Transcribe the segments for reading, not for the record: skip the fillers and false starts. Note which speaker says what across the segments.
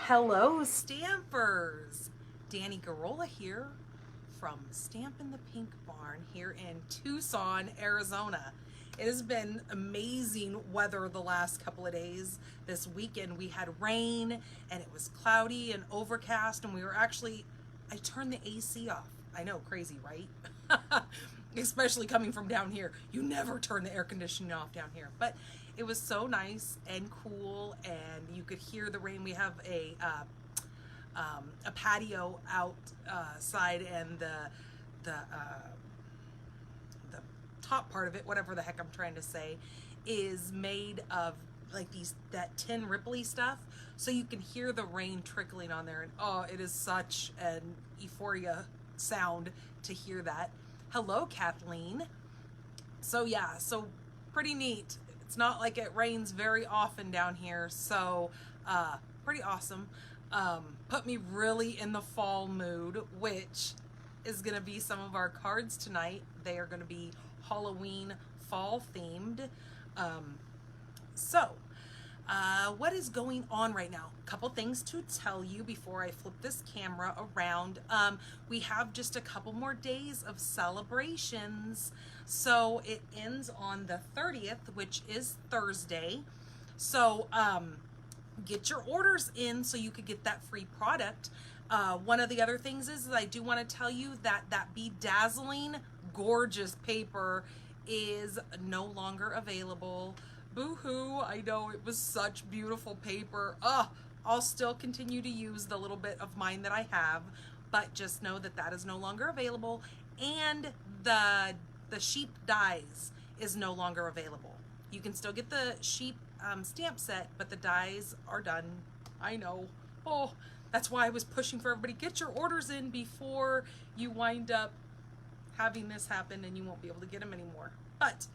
Speaker 1: Hello, Stampers! Danny Garola here from Stampin' the Pink Barn here in Tucson, Arizona. It has been amazing weather the last couple of days. This weekend we had rain and it was cloudy and overcast, and I turned the AC off. I know, crazy, right? Especially coming from down here. You never turn the air conditioning off down here. But it was so nice and cool, and you could hear the rain. We have a patio outside, and the top part of it, whatever the heck I'm trying to say, is made of like that tin ripply stuff, so you can hear the rain trickling on there, and oh, it is such an euphoria sound to hear that. Hello, Kathleen. So yeah, so pretty neat. It's not like it rains very often down here, so pretty awesome. Put me really in the fall mood, which is gonna be some of our cards tonight. They are gonna be Halloween fall themed. What is going on right now? A couple things to tell you before I flip this camera around. We have just a couple more days of celebrations. So it ends on the 30th, which is Thursday. So get your orders in so you could get that free product. One of the other things is I do want to tell you that bedazzling gorgeous paper is no longer available. Boo-hoo, I know, it was such beautiful paper. I'll still continue to use the little bit of mine that I have, but just know that is no longer available, and the sheep dies is no longer available. You can still get the sheep stamp set, but the dies are done. I know. Oh, that's why I was pushing for everybody. Get your orders in before you wind up having this happen and you won't be able to get them anymore. But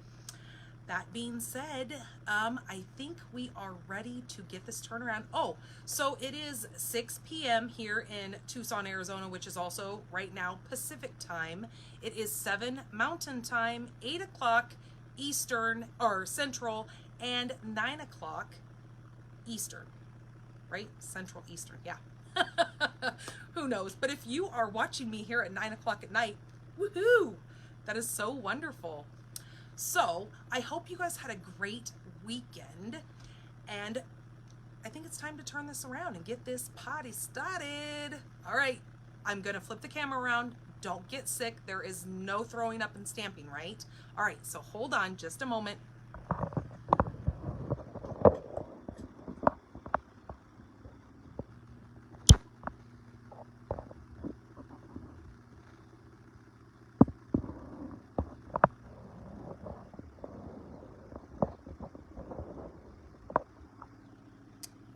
Speaker 1: that being said, I think we are ready to get this turnaround. Oh, so it is 6 p.m. here in Tucson, Arizona, which is also right now Pacific time. It is 7 Mountain time, 8 o'clock Eastern or Central, and 9 o'clock Eastern, right? Central Eastern, yeah. Who knows? But if you are watching me here at 9 o'clock at night, woohoo! That is so wonderful. So I hope you guys had a great weekend, and I think it's time to turn this around and get this party started. All right, I'm gonna flip the camera around. Don't get sick. There is no throwing up and stamping, right? All right, so hold on just a moment.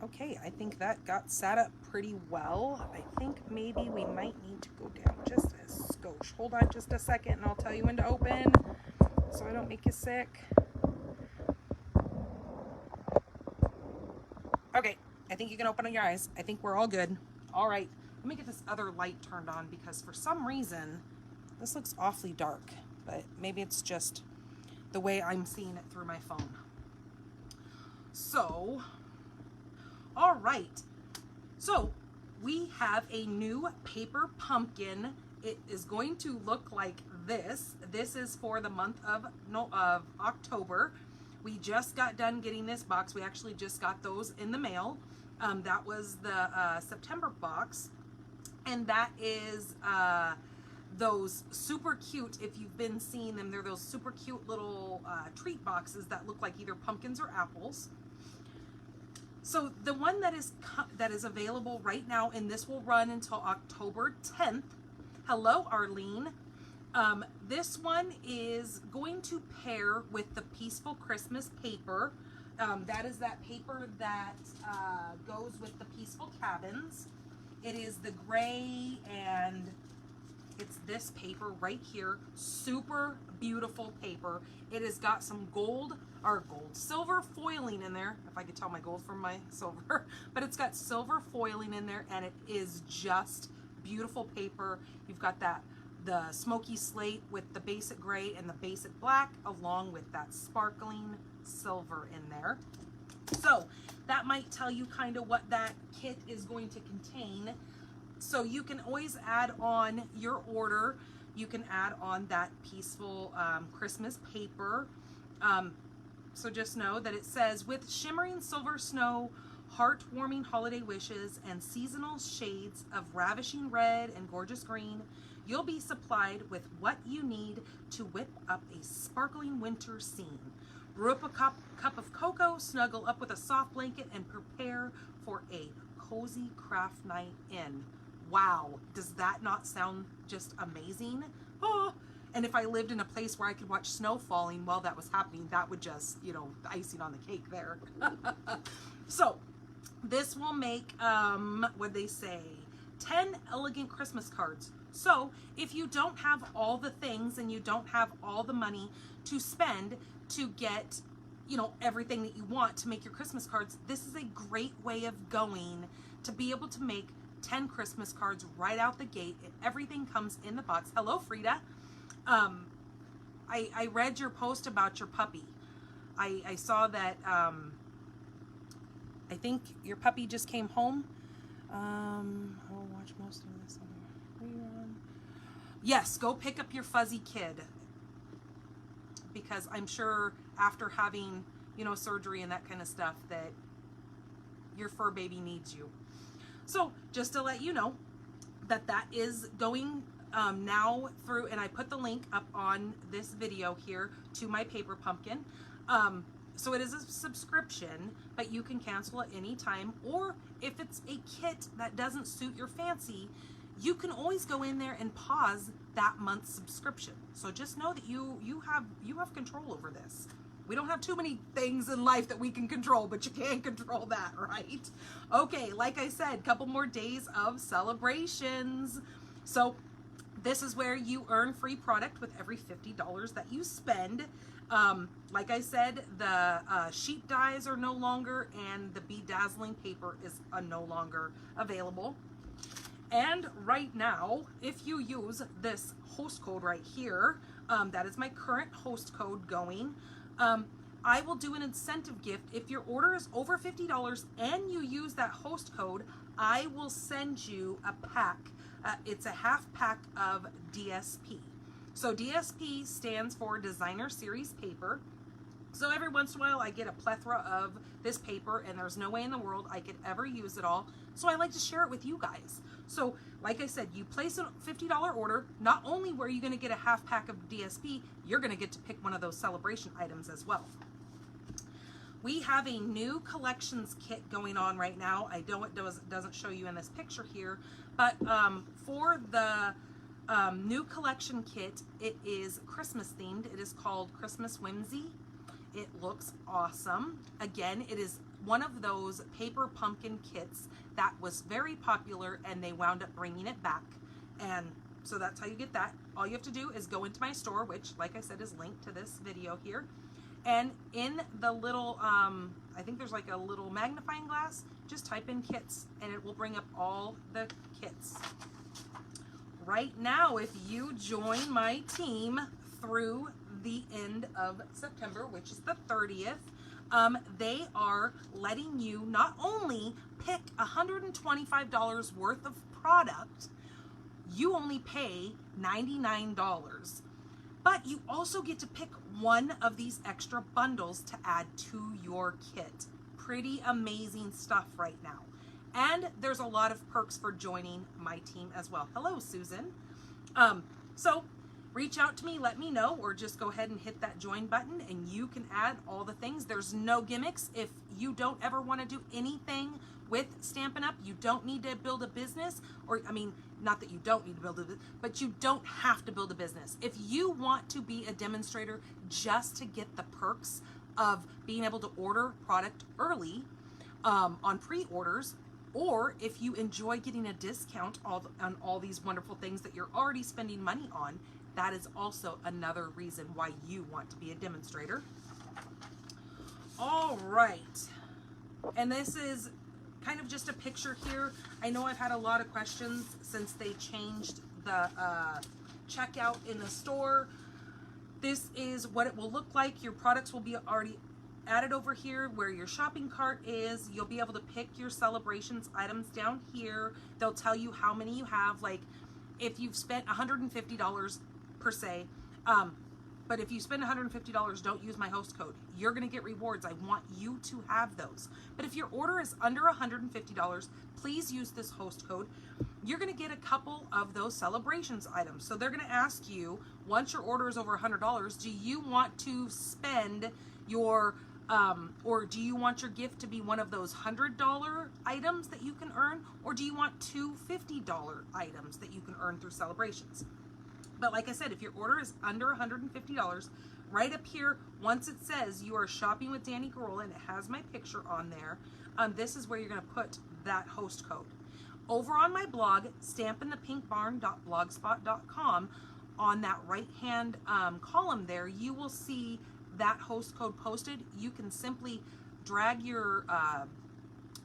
Speaker 1: Okay, I think that got set up pretty well. I think maybe we might need to go down just a skosh. Hold on just a second and I'll tell you when to open so I don't make you sick. Okay, I think you can open your eyes. I think we're all good. All right, let me get this other light turned on because for some reason this looks awfully dark, but maybe it's just the way I'm seeing it through my phone. So, all right, so we have a new paper pumpkin. It is going to look like this. This is for the month of October. We just got done getting this box. We actually just got those in the mail. That was the September box, and that is those super cute, if you've been seeing them, they're those super cute little treat boxes that look like either pumpkins or apples. So the one that is available right now, and this will run until October 10th. Hello, Arlene. This one is going to pair with the Peaceful Christmas paper. That is that paper that goes with the Peaceful Cabins. It is the gray, and it's this paper right here. Super beautiful paper. It has got some silver foiling in there, if I could tell my gold from my silver, but it's got silver foiling in there, and it is just beautiful paper. You've got the smoky slate with the basic gray and the basic black, along with that sparkling silver in there. So that might tell you kind of what that kit is going to contain. So you can always add on your order. You can add on that peaceful Christmas paper. So just know that it says, with shimmering silver snow, heartwarming holiday wishes, and seasonal shades of ravishing red and gorgeous green, you'll be supplied with what you need to whip up a sparkling winter scene. Brew up a cup of cocoa, snuggle up with a soft blanket, and prepare for a cozy craft night in. Wow, does that not sound just amazing? Oh, and if I lived in a place where I could watch snow falling while that was happening, that would just, you know, the icing on the cake there. So this will make, what'd they say, 10 elegant Christmas cards. So if you don't have all the things and you don't have all the money to spend to get, you know, everything that you want to make your Christmas cards, this is a great way of going to be able to make 10 Christmas cards right out the gate. Everything comes in the box. Hello, Frida. I read your post about your puppy. I saw that, I think your puppy just came home. I'll watch most of this on rerun. Yes, go pick up your fuzzy kid, because I'm sure after having, you know, surgery and that kind of stuff, that your fur baby needs you. So just to let you know that that is going now through, and I put the link up on this video here to my paper pumpkin. So it is a subscription, but you can cancel at any time, or if it's a kit that doesn't suit your fancy, you can always go in there and pause that month's subscription. So just know that you have control over this. We don't have too many things in life that we can control, but you can control that, right? Okay, like I said, couple more days of celebrations. So this is where you earn free product with every $50 that you spend. Like I said, the sheet dies are no longer, and the bedazzling paper is no longer available. And right now, if you use this host code right here, that is my current host code going, I will do an incentive gift. If your order is over $50 and you use that host code, I will send you a pack. It's a half pack of DSP. So DSP stands for Designer Series Paper. So every once in a while I get a plethora of this paper, and there's no way in the world I could ever use it all. So I like to share it with you guys. So like I said, you place a $50 order, not only were you going to get a half pack of DSP, you're going to get to pick one of those celebration items as well. We have a new collections kit going on right now. I know it doesn't show you in this picture here, but for the new collection kit, it is Christmas themed. It is called Christmas Whimsy. It looks awesome. Again, it is one of those paper pumpkin kits that was very popular, and they wound up bringing it back. And so that's how you get that. All you have to do is go into my store, which, like I said, is linked to this video here. And in the little, I think there's like a little magnifying glass, just type in kits, and it will bring up all the kits. Right now, if you join my team through the end of September, which is the 30th, they are letting you not only pick $125 worth of product, you only pay $99, but you also get to pick one of these extra bundles to add to your kit. Pretty amazing stuff right now. And there's a lot of perks for joining my team as well. Hello, Susan. So reach out to me, let me know, or just go ahead and hit that join button and you can add all the things. There's no gimmicks. If you don't ever want to do anything with Stampin' Up, you don't need to build a business, or I mean, not that you don't need to build a business, but you don't have to build a business. If you want to be a demonstrator just to get the perks of being able to order product early on pre-orders, or if you enjoy getting a discount on all these wonderful things that you're already spending money on, that is also another reason why you want to be a demonstrator. All right, and this is kind of just a picture here. I know I've had a lot of questions since they changed the checkout in the store. This is what it will look like. Your products will be already add it over here where your shopping cart is. You'll be able to pick your celebrations items down here. They'll tell you how many you have. Like if you've spent $150 per se, but if you spend $150, don't use my host code. You're going to get rewards. I want you to have those. But if your order is under $150, please use this host code. You're going to get a couple of those celebrations items. So they're going to ask you, once your order is over $100, do you want to spend your, or do you want your gift to be one of those $100 items that you can earn? Or do you want two $50 items that you can earn through celebrations? But like I said, if your order is under $150, right up here, once it says you are shopping with Danny Girl and it has my picture on there, this is where you're going to put that host code. Over on my blog, stampinthepinkbarn.blogspot.com, on that right-hand column there, you will see that host code posted. You can simply drag your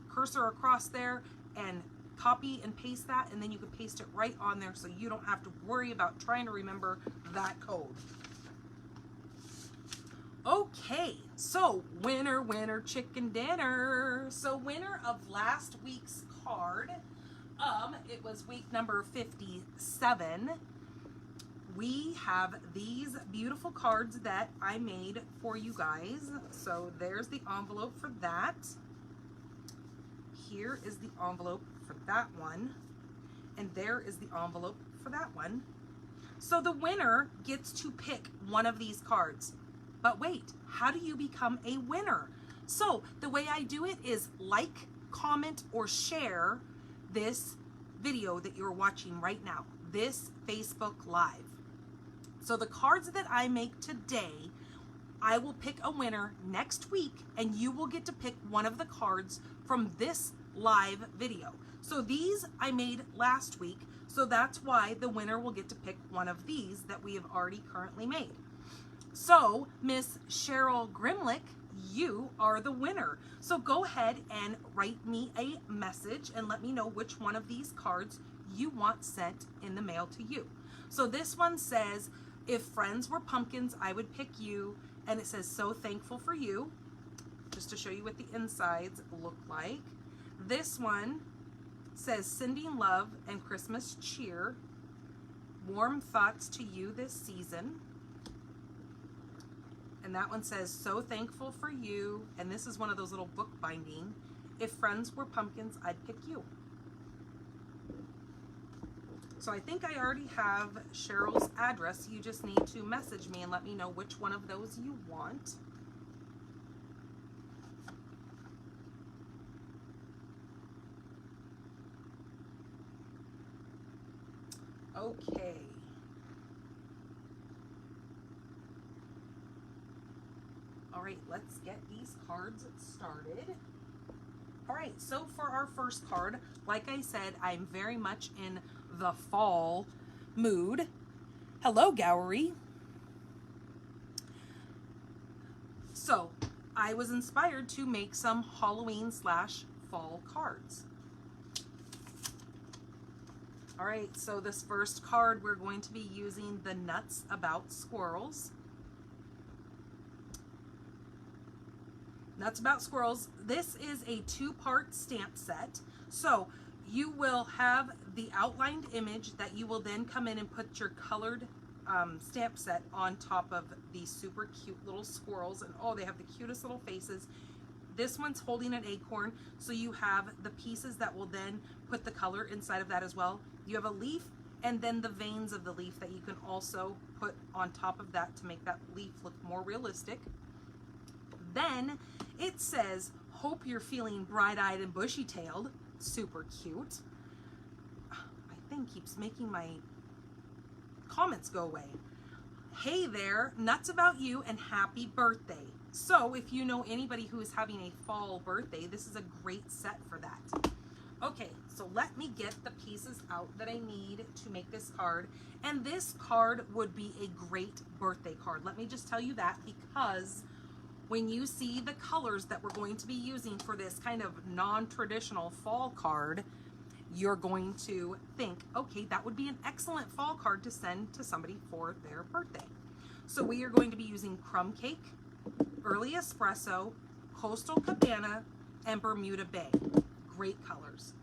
Speaker 1: cursor across there and copy and paste that, and then you can paste it right on there so you don't have to worry about trying to remember that code. Okay, so winner chicken dinner. So winner of last week's card, it was week number 57. We have these beautiful cards that I made for you guys. So there's the envelope for that. Here is the envelope for that one, and there is the envelope for that one. So the winner gets to pick one of these cards. But wait, how do you become a winner? So the way I do it is like, comment, or share this video that you're watching right now, this Facebook Live. So the cards that I make today, I will pick a winner next week, and you will get to pick one of the cards from this live video. So these I made last week, so that's why the winner will get to pick one of these that we have already currently made. So Miss Cheryl Grimlick, you are the winner. So go ahead and write me a message and let me know which one of these cards you want sent in the mail to you. So this one says, if friends were pumpkins, I would pick you. And it says, so thankful for you, just to show you what the insides look like. This one says, sending love and Christmas cheer, warm thoughts to you this season. And that one says, so thankful for you. And this is one of those little book binding. If friends were pumpkins, I'd pick you. So I think I already have Cheryl's address. You just need to message me and let me know which one of those you want. Okay. All right, let's get these cards started. All right, so for our first card, like I said, I'm very much in the fall mood. Hello, Gowery. So I was inspired to make some Halloween / fall cards. All right, so this first card, we're going to be using the Nuts About Squirrels. Nuts About Squirrels. This is a 2-part stamp set. So you will have the outlined image that you will then come in and put your colored stamp set on top of these super cute little squirrels. And oh, they have the cutest little faces. This one's holding an acorn, so you have the pieces that will then put the color inside of that as well. You have a leaf and then the veins of the leaf that you can also put on top of that to make that leaf look more realistic. Then it says, hope you're feeling bright-eyed and bushy-tailed. Super cute. My thing keeps making my comments go away. Hey there, nuts about you and happy birthday. So if you know anybody who is having a fall birthday, this is a great set for that. Okay, so let me get the pieces out that I need to make this card. And this card would be a great birthday card. Let me just tell you that, because when you see the colors that we're going to be using for this kind of non-traditional fall card, you're going to think, okay, that would be an excellent fall card to send to somebody for their birthday. So we are going to be using crumb cake, Early Espresso, Coastal Cabana, and Bermuda Bay. Great colors.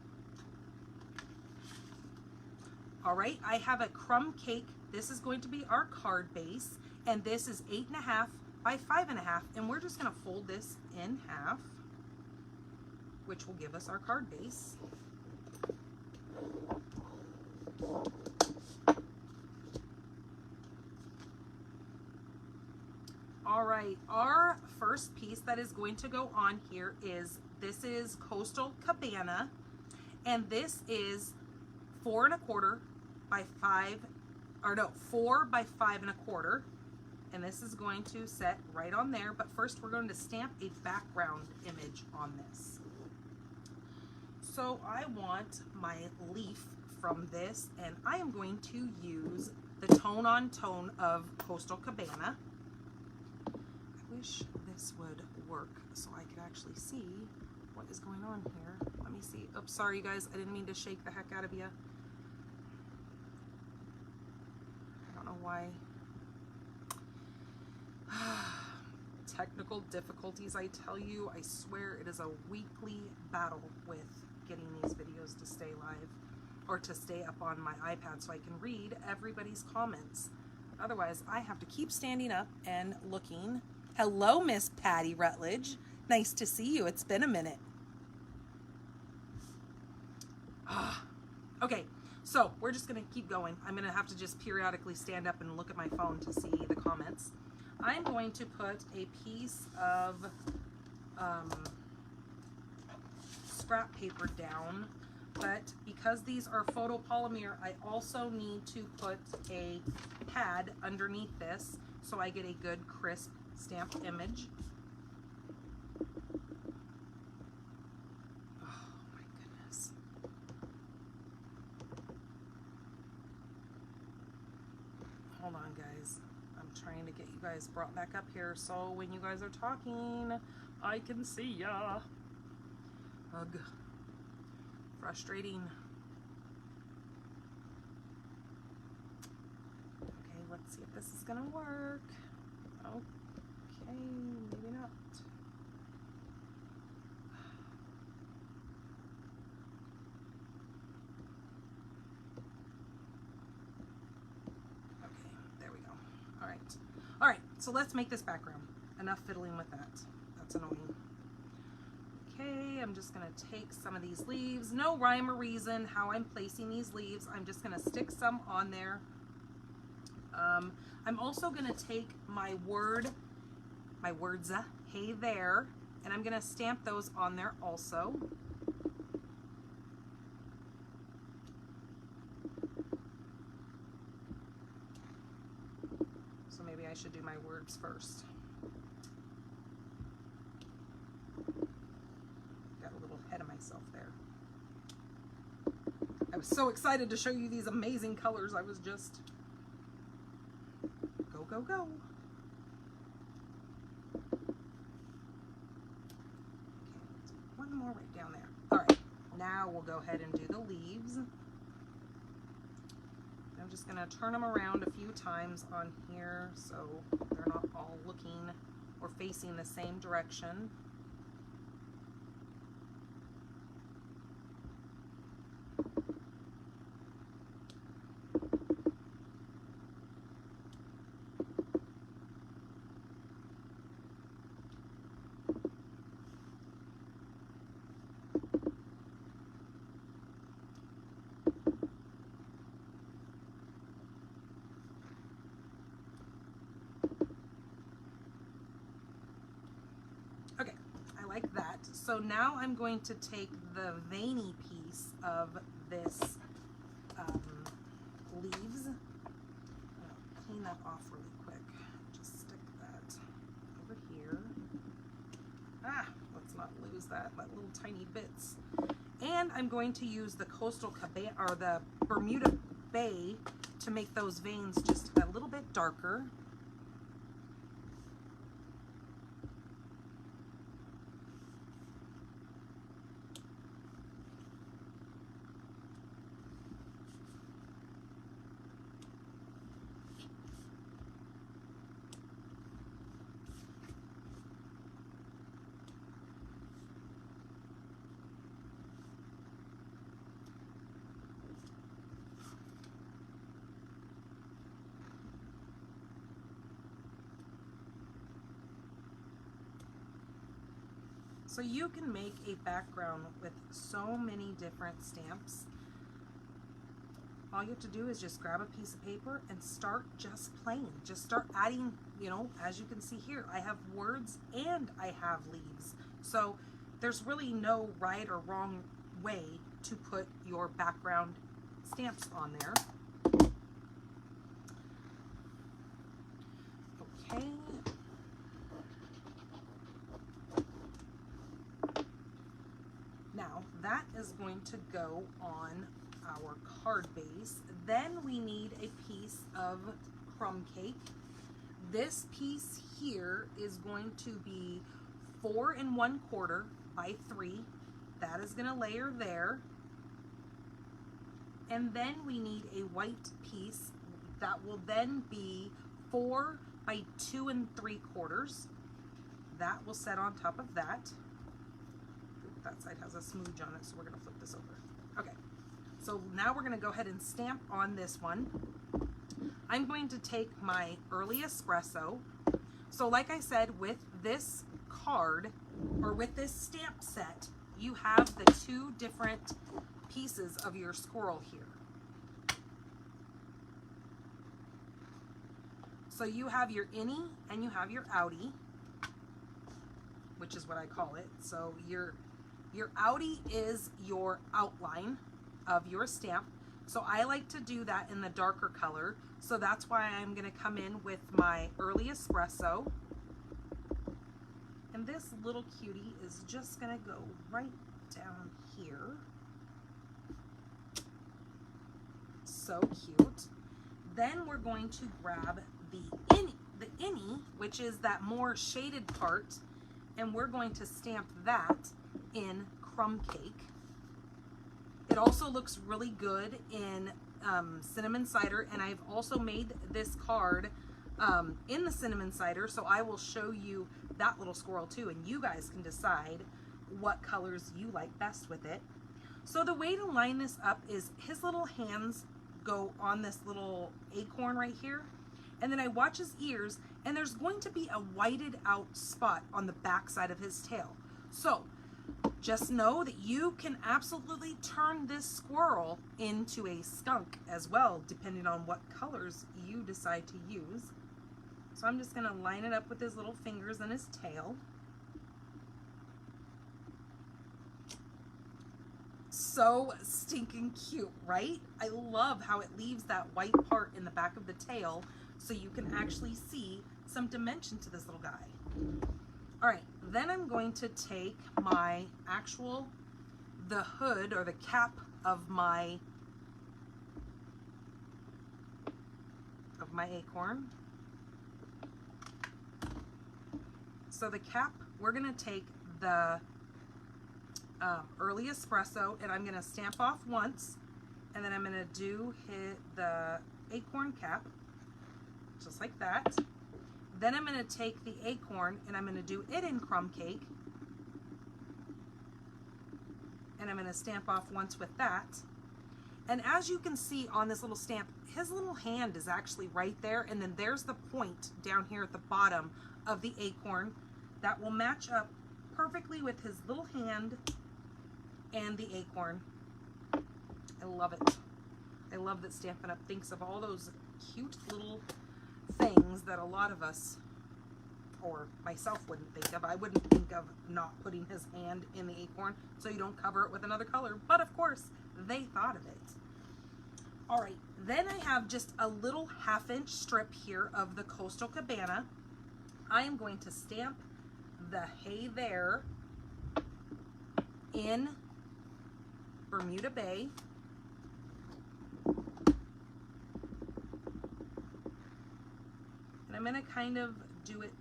Speaker 1: All right, I have a crumb cake. This is going to be our card base, and this is 8.5 by 5.5, and we're just gonna fold this in half, which will give us our card base. All right, our first piece that is going to go on here is, this is Coastal Cabana, and this is 4 1/4 by 5, or no, 4 by 5 1/4, and this is going to set right on there. But first we're going to stamp a background image on this. So I want my leaf from this, and I am going to use the tone on tone of Coastal Cabana. I wish this would work so I could actually see what is going on here. Let me see. Oops, sorry you guys, I didn't mean to shake the heck out of you. I don't know why. Technical difficulties, I tell you. I swear it is a weekly battle with getting these videos to stay live, or to stay up on my iPad so I can read everybody's comments. Otherwise, I have to keep standing up and looking. Hello, Miss Patty Rutledge. Nice to see you. It's been a minute. Okay, so we're just gonna keep going. I'm gonna have to just periodically stand up and look at my phone to see the comments. I'm going to put a piece of scrap paper down, but because these are photopolymer, I also need to put a pad underneath this so I get a good crisp stamped image. Oh my goodness. Hold on, guys. I'm trying to get you guys brought back up here so when you guys are talking, I can see ya. Ugh. Frustrating. Okay, let's see if this is gonna work. Okay, maybe not. Okay, there we go. All right. All right, so let's make this background. Enough fiddling with that. That's annoying. Okay, I'm just gonna take some of these leaves. No rhyme or reason how I'm placing these leaves. I'm just gonna stick some on there. I'm also gonna take my words, hey there, and I'm gonna stamp those on there also. So maybe I should do my words first. Got a little ahead of myself there. I was so excited to show you these amazing colors. I was just go, go. Okay, one more right down there. All right, now we'll go ahead and do the leaves. I'm just gonna turn them around a few times on here so they're not all looking or facing the same direction. Okay, I like that. So now I'm going to take the veiny piece of this leaves. I'll clean that off really quick. Just stick that over here. Let's not lose that little tiny bits. And I'm going to use the Coastal Cabana, or the Bermuda Bay, to make those veins just a little bit darker. So you can make a background with so many different stamps. All you have to do is just grab a piece of paper and start just playing. Just start adding, you know, as you can see here, I have words and I have leaves. So there's really no right or wrong way to put your background stamps on there. Okay. Now that is going to go on our card base. Then we need a piece of crumb cake. This piece here is going to be 4 1/4 by 3. That is going to layer there. And then we need a white piece that will then be 4 by 2 3/4. That will set on top of that. That side has a smooch on it, so we're going to flip this over. Okay, so now we're going to go ahead and stamp on this one. I'm going to take my early espresso. So like I said, with this card, or with this stamp set, you have the 2 different pieces of your squirrel here. So you have your innie and you have your outie, which is what I call it. So your outie is your outline of your stamp. So I like to do that in the darker color. So that's why I'm going to come in with my early espresso. And this little cutie is just going to go right down here. So cute. Then we're going to grab the innie, which is that more shaded part, and we're going to stamp that in crumb cake. It also looks really good in cinnamon cider, and I've also made this card in the cinnamon cider, so I will show you that little squirrel too, and you guys can decide what colors you like best with it. So the way to line this up is his little hands go on this little acorn right here, and then I watch his ears, and there's going to be a whited out spot on the back side of his tail. So just know that you can absolutely turn this squirrel into a skunk as well, depending on what colors you decide to use. So I'm just going to line it up with his little fingers and his tail. So stinking cute, right? I love how it leaves that white part in the back of the tail so you can actually see some dimension to this little guy. All right, then I'm going to take my the hood or the cap of my acorn. So the cap, we're gonna take the early espresso, and I'm gonna stamp off once, and then I'm gonna hit the acorn cap, just like that. Then I'm going to take the acorn and I'm going to do it in crumb cake. And I'm going to stamp off once with that. And as you can see on this little stamp, his little hand is actually right there. And then there's the point down here at the bottom of the acorn that will match up perfectly with his little hand and the acorn. I love it. I love that Stampin' Up! Thinks of all those cute little things that a lot of us, or myself, wouldn't think of. I wouldn't think of not putting his hand in the acorn so you don't cover it with another color, but of course they thought of it. All right, then I have just a little 1/2-inch strip here of the Coastal Cabana. I am going to stamp the Hey There in Bermuda Bay. I'm going to kind of do it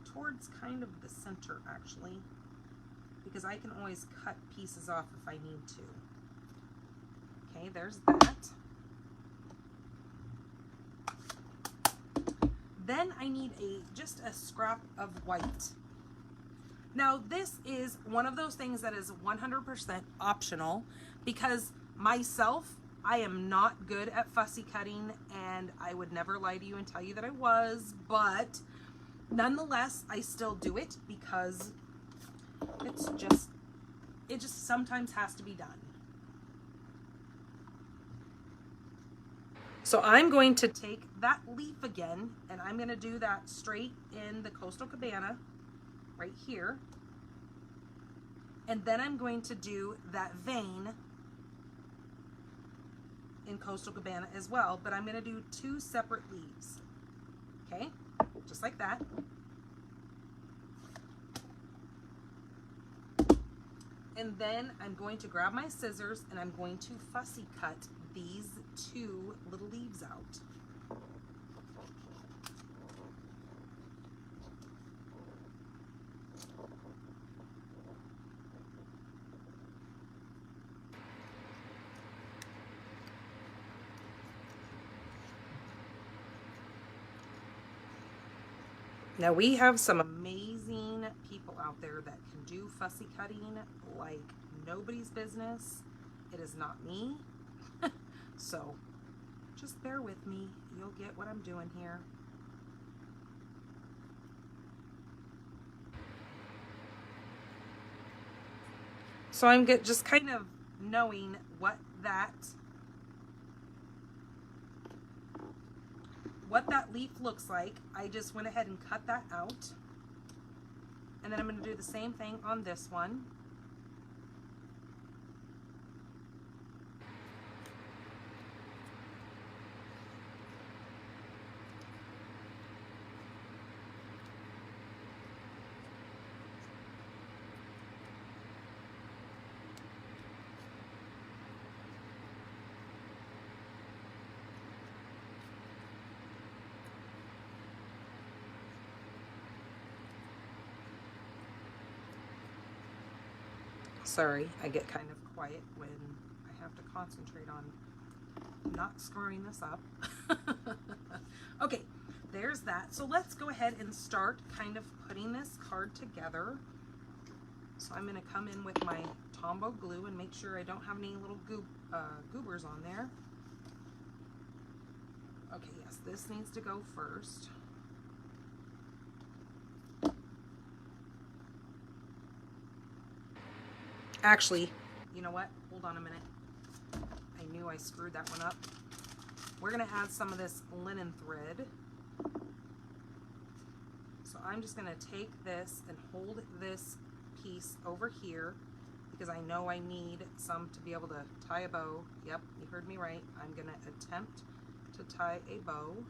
Speaker 1: towards kind of the center, actually, because I can always cut pieces off if I need to. Okay, there's that. Then I need just a scrap of white. Now, this is one of those things that is 100% optional, because myself, I am not good at fussy cutting, and I would never lie to you and tell you that I was, but nonetheless, I still do it because it just sometimes has to be done. So I'm going to take that leaf again, and I'm going to do that straight in the Coastal Cabana right here. And then I'm going to do that vein in Coastal Cabana as well, but I'm going to do 2 separate leaves. Okay, just like that. And then I'm going to grab my scissors and I'm going to fussy cut these 2 little leaves out. Now we have some amazing people out there that can do fussy cutting like nobody's business. It is not me. So just bear with me. You'll get what I'm doing here. So I'm just kind of knowing what that leaf looks like. I just went ahead and cut that out. And then I'm going to do the same thing on this one. Sorry, I get kind of quiet when I have to concentrate on not screwing this up. Okay, there's that. So let's go ahead and start kind of putting this card together. So I'm going to come in with my Tombow glue and make sure I don't have any little goobers on there. Okay, yes, this needs to go first. Actually, you know what? Hold on a minute. I knew I screwed that one up. We're going to add some of this linen thread. So I'm just going to take this and hold this piece over here because I know I need some to be able to tie a bow. Yep, you heard me right. I'm going to attempt to tie a bow.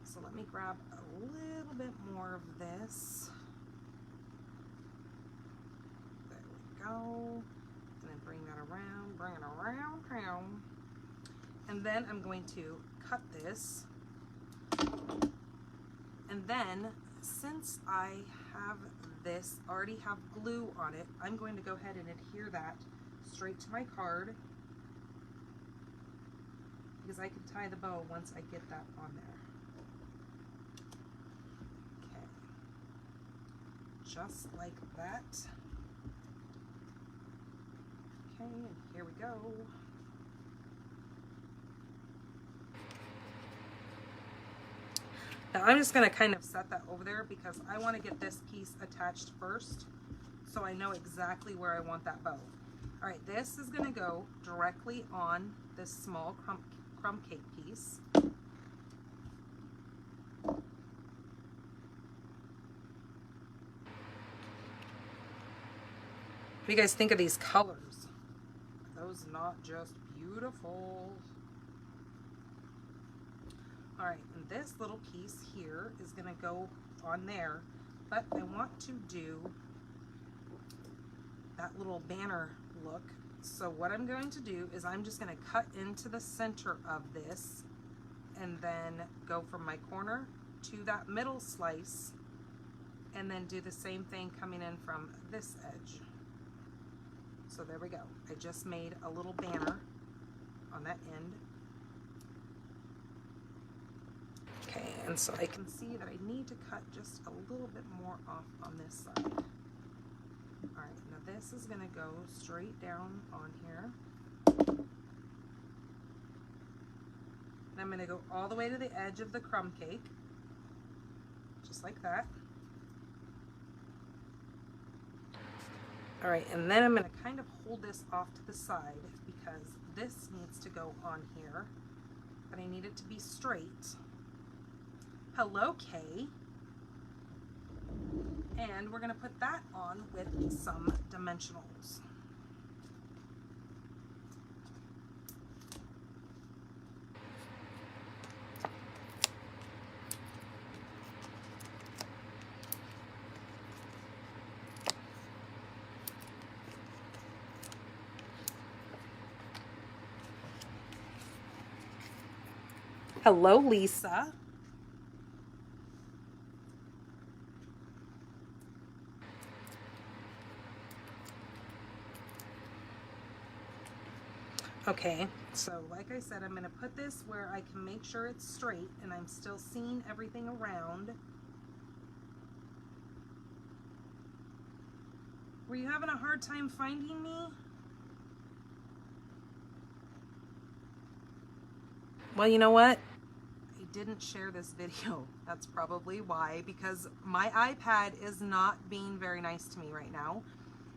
Speaker 1: So let me grab a little bit more of this. And then bring that around, bring it around, and then I'm going to cut this. And then since I have this already have glue on it, I'm going to go ahead and adhere that straight to my card because I can tie the bow once I get that on there. Okay, just like that. Okay, and here we go. Now I'm just going to kind of set that over there because I want to get this piece attached first so I know exactly where I want that bow. All right, this is going to go directly on this small crumb cake piece. What do you guys think of these colors? Those not just beautiful. All right, and this little piece here is going to go on there, but I want to do that little banner look. So what I'm going to do is I'm just going to cut into the center of this and then go from my corner to that middle slice and then do the same thing coming in from this edge. So there we go. I just made a little banner on that end. Okay, and so I can see that I need to cut just a little bit more off on this side. All right, now this is going to go straight down on here. And I'm going to go all the way to the edge of the crumb cake, just like that. All right, and then I'm going to kind of hold this off to the side because this needs to go on here, but I need it to be straight. Hello, Kay. And we're going to put that on with some dimensionals. Hello, Lisa. Okay, so like I said, I'm going to put this where I can make sure it's straight and I'm still seeing everything around. Were you having a hard time finding me? Well, you know what? I didn't share this video. That's probably why, because my iPad is not being very nice to me right now,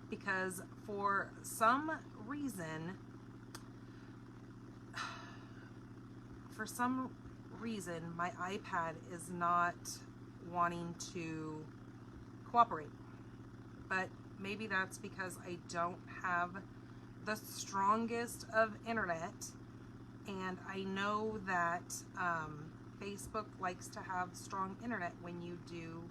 Speaker 1: because for some reason, my iPad is not wanting to cooperate. But maybe that's because I don't have the strongest of internet, and I know that Facebook likes to have strong internet when you do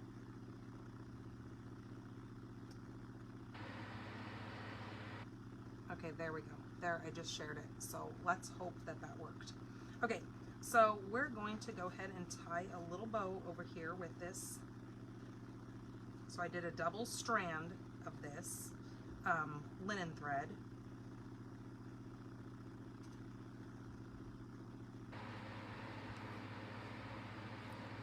Speaker 1: okay, there we go. There, I just shared it. So let's hope that that worked. Okay, so we're going to go ahead and tie a little bow over here with this. So I did a double strand of this linen thread.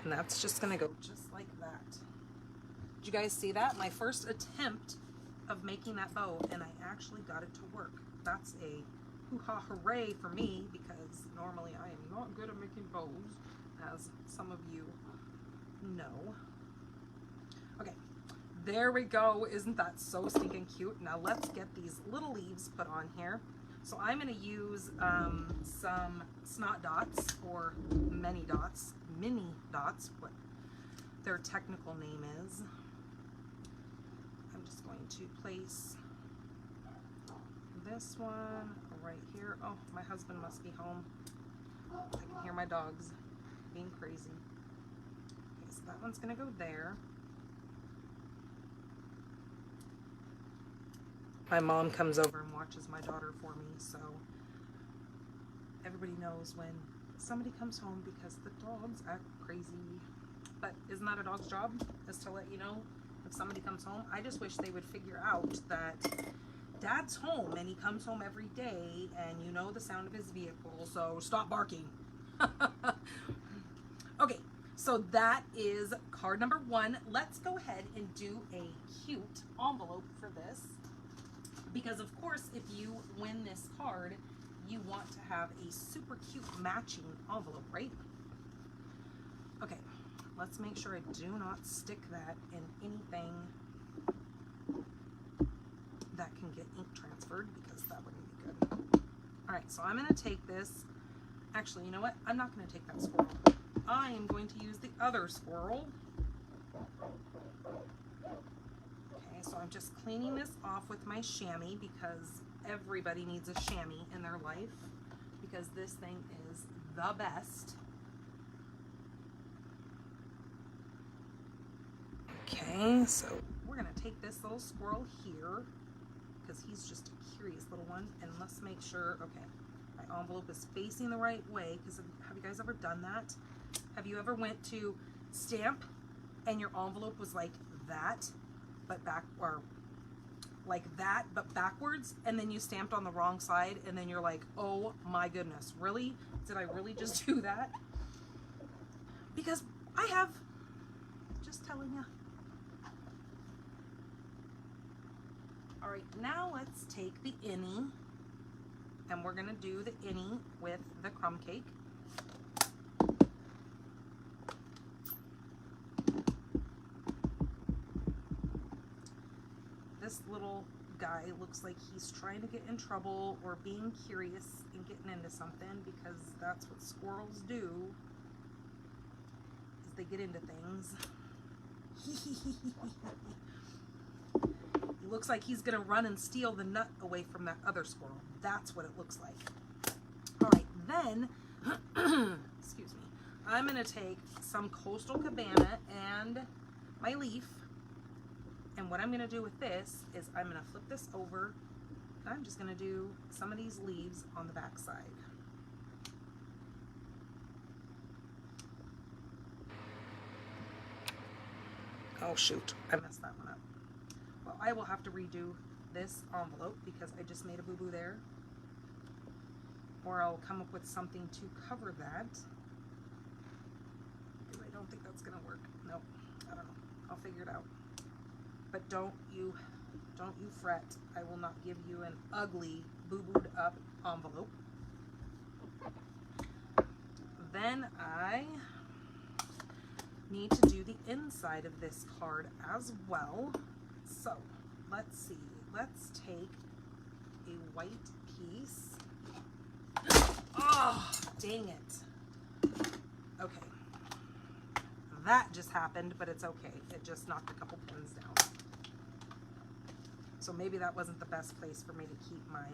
Speaker 1: And that's just gonna go just like that. Did you guys see that? My first attempt of making that bow, and I actually got it to work. That's a hoo-ha hooray for me, because normally I am not good at making bows, as some of you know. Okay, there we go. Isn't that so stinking cute? Now let's get these little leaves put on here. So I'm going to use some snot dots, or mini dots, what their technical name is. I'm just going to place this one right here. Oh, my husband must be home. I can hear my dogs being crazy. Okay, so that one's going to go there. My mom comes over and watches my daughter for me, so everybody knows when somebody comes home, because the dogs act crazy. But isn't that a dog's job, is to let you know if somebody comes home? I just wish they would figure out that Dad's home and he comes home every day and you know the sound of his vehicle, so stop barking. Okay, so that is card number 1. Let's go ahead and do a cute envelope for this, because of course if you win this card, you want to have a super cute matching envelope, right? Okay, let's make sure I do not stick that in anything that can get ink transferred, because that wouldn't be good. All right, so I'm going to take this. Actually, you know what? I'm not going to take that squirrel. I am going to use the other squirrel. Okay, so I'm just cleaning this off with my chamois, because everybody needs a chamois in their life, because this thing is the best. Okay, so we're going to take this little squirrel here, because he's just a curious little one, and let's make sure, okay, my envelope is facing the right way, because have you guys ever done that? Have you ever went to stamp and your envelope was like that, but back, or like that, but backwards, and then you stamped on the wrong side, and then you're like, oh my goodness, really? Did I really just do that? Because I have, just telling you. All right, now let's take the innie, and we're gonna do the innie with the crumb cake. This little guy looks like he's trying to get in trouble or being curious and getting into something, because that's what squirrels do, is they get into things. He looks like he's gonna run and steal the nut away from that other squirrel. That's what it looks like. All right, then, excuse me, I'm gonna take some Coastal Cabana and my leaf, and what I'm gonna do with this is I'm gonna flip this over, and I'm just gonna do some of these leaves on the back side. Oh shoot, I messed that one up. Well, I will have to redo this envelope because I just made a boo-boo there. Or I'll come up with something to cover that. I don't think that's gonna work. Nope, I don't know. I'll figure it out. But don't you fret. I will not give you an ugly boo-booed up envelope. Then I need to do the inside of this card as well. So let's see. Let's take a white piece. Oh, dang it. Okay. That just happened, but it's okay. It just knocked a couple pins down. So maybe that wasn't the best place for me to keep my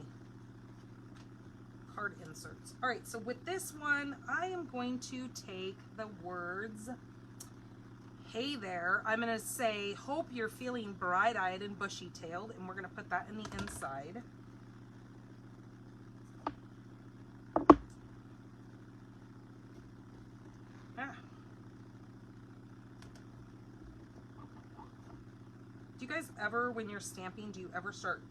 Speaker 1: card inserts. All right, so with this one, I am going to take the words, "Hey there." I'm gonna say, "Hope you're feeling bright-eyed and bushy-tailed," and we're gonna put that in the inside. Do you guys ever, when you're stamping, do you ever start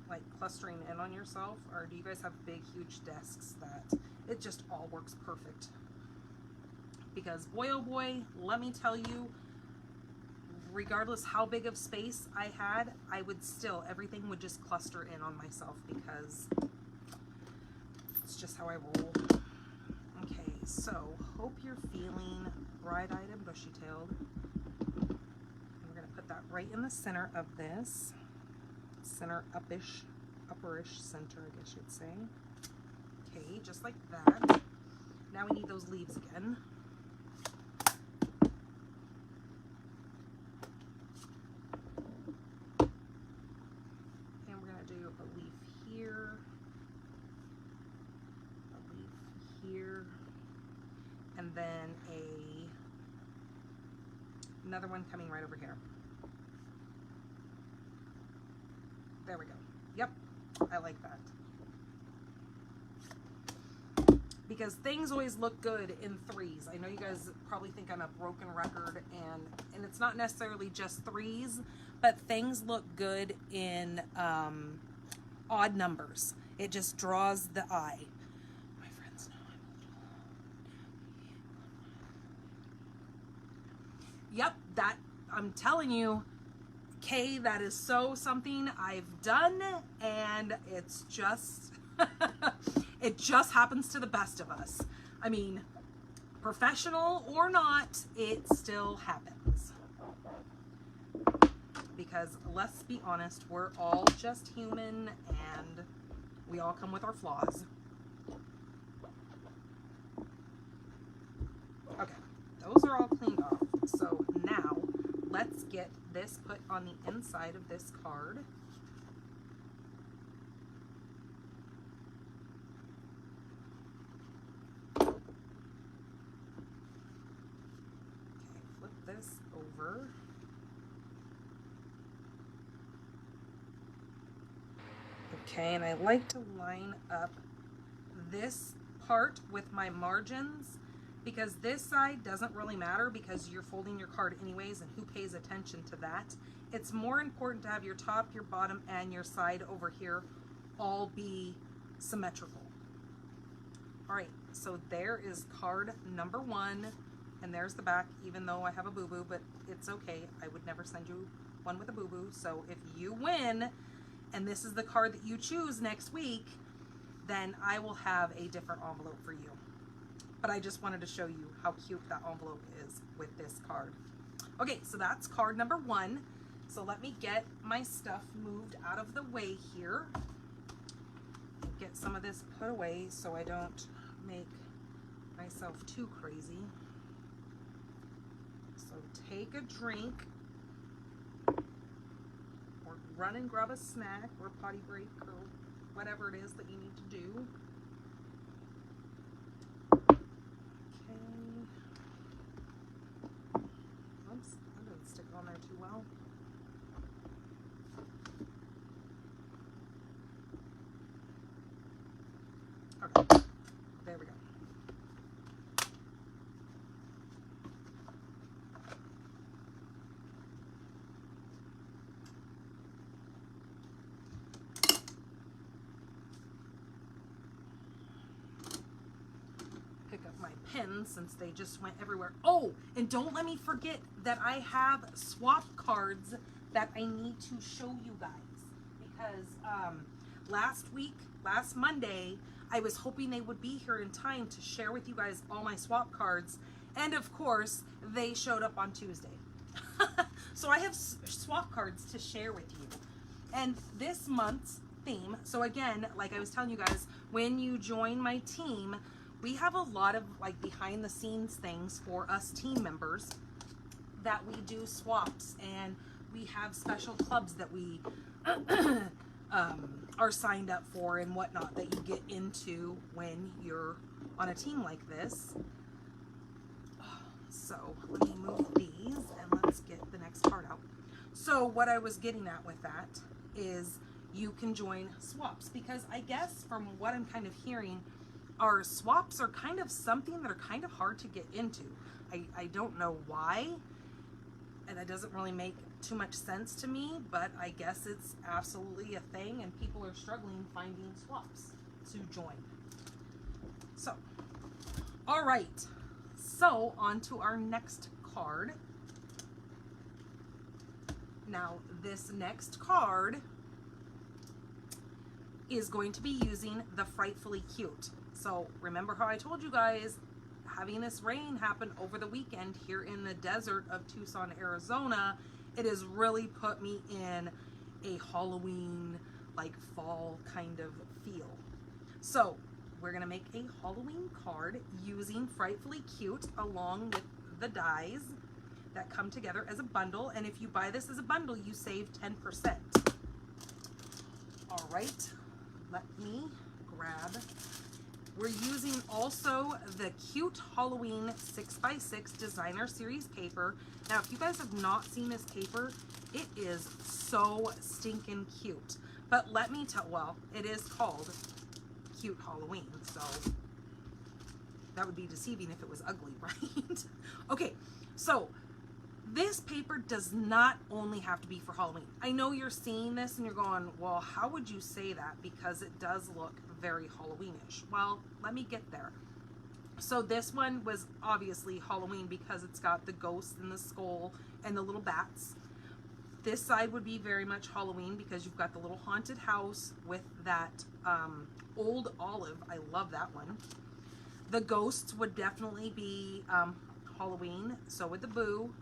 Speaker 1: like clustering in on yourself, or do you guys have big, huge desks that it just all works perfect? Because boy, oh boy, let me tell you, regardless how big of space I had, I would still, everything would just cluster in on myself because it's just how I roll. Okay, so hope you're feeling bright-eyed and bushy-tailed. Put that right in the center of this. Center upperish center, I guess you'd say. Okay, just like that. Now we need those leaves again. And we're gonna do a leaf here, a leaf here, and then another one coming right over here. There we go. Yep, I like that. Because things always look good in threes. I know you guys probably think I'm a broken record, and it's not necessarily just threes, but things look good in odd numbers. It just draws the eye. My friends know I'm a little... Yep, that, I'm telling you, Kay, that is so something I've done, and it's just, it just happens to the best of us. I mean, professional or not, it still happens. Because let's be honest, we're all just human, and we all come with our flaws. Okay, those are all cleaned off. So now, let's get this put on the inside of this card. Okay, flip this over. Okay, and I like to line up this part with my margins, because this side doesn't really matter because you're folding your card anyways, and who pays attention to that? It's more important to have your top, your bottom, and your side over here all be symmetrical. All right, so there is card number 1, and there's the back, even though I have a boo-boo, but it's okay. I would never send you one with a boo-boo. So if you win, and this is the card that you choose next week, then I will have a different envelope for you. But I just wanted to show you how cute that envelope is with this card. Okay, so that's card number 1. So let me get my stuff moved out of the way here. Get some of this put away so I don't make myself too crazy. So take a drink, or run and grab a snack or potty break or whatever it is that you need to do. Okay. Oops, that didn't stick on there too well. Okay, there we go. Pick up my pens since they just went everywhere. Oh, and don't let me forget that I have swap cards that I need to show you guys, because last Monday, I was hoping they would be here in time to share with you guys all my swap cards, and of course they showed up on Tuesday. So I have swap cards to share with you. And this month's theme, so again, like I was telling you guys, when you join my team, we have a lot of like behind the scenes things for us team members that we do swaps, and we have special clubs that we are signed up for and whatnot that you get into when you're on a team like this. So let me move these and let's get the next part out. So what I was getting at with that is you can join swaps, because I guess from what I'm kind of hearing, our swaps are kind of something that are kind of hard to get into. I don't know why, and that doesn't really make too much sense to me, but I guess it's absolutely a thing, and people are struggling finding swaps to join. So, all right, so on to our next card. Now, this next card is going to be using the Frightfully Cute. So remember how I told you guys having this rain happen over the weekend here in the desert of Tucson, Arizona, it has really put me in a Halloween, like fall kind of feel. So we're gonna make a Halloween card using Frightfully Cute along with the dies that come together as a bundle. And if you buy this as a bundle, you save 10%. All right, let me grab. We're using also the Cute Halloween 6x6 Designer Series paper. Now, if you guys have not seen this paper, it is so stinking cute. But let me tell, well, it is called Cute Halloween, so that would be deceiving if it was ugly, right? Okay, so this paper does not only have to be for Halloween. I know you're seeing this and you're going, well, how would you say that? Because it does look very Halloweenish. Well, let me get there. So this one was obviously Halloween because it's got the ghost and the skull and the little bats. This side would be very much Halloween because you've got the little haunted house with that old olive. I love that one. The ghosts would definitely be Halloween. So would the boo.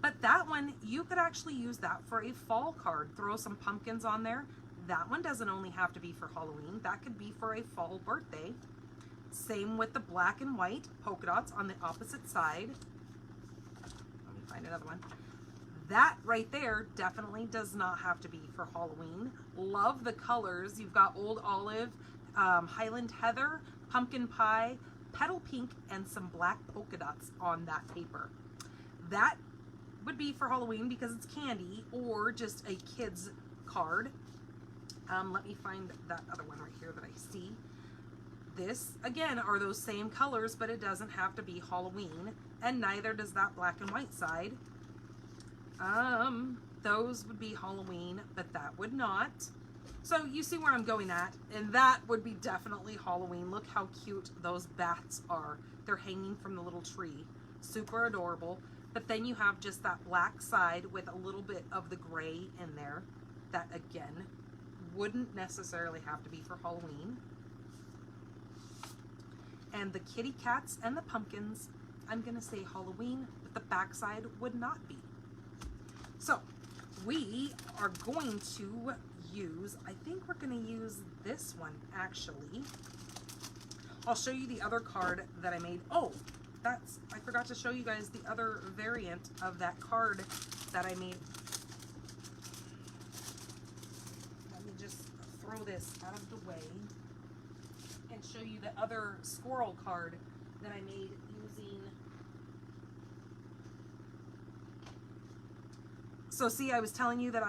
Speaker 1: But that one, you could actually use that for a fall card. Throw some pumpkins on there. That one doesn't only have to be for Halloween. That could be for a fall birthday. Same with the black and white polka dots on the opposite side. Let me find another one. That right there definitely does not have to be for Halloween. Love the colors. You've got old olive, Highland heather, pumpkin pie, petal pink, and some black polka dots on that paper. That would be for Halloween because it's candy or just a kid's card. Let me find that other one right here that I see. This, again, are those same colors, but it doesn't have to be Halloween, and neither does that black and white side. Those would be Halloween, but that would not. So you see where I'm going at, and that would be definitely Halloween. Look how cute those bats are. They're hanging from the little tree. Super adorable. But then you have just that black side with a little bit of the gray in there. That, again, wouldn't necessarily have to be for Halloween. And the kitty cats and the pumpkins, I'm going to say Halloween, but the backside would not be. So we are going to use, I think we're going to use this one actually. I'll show you the other card that I made. Oh, I forgot to show you guys the other variant of that card that I made. Let me just throw this out of the way and show you the other squirrel card that I made using. So see, I was telling you that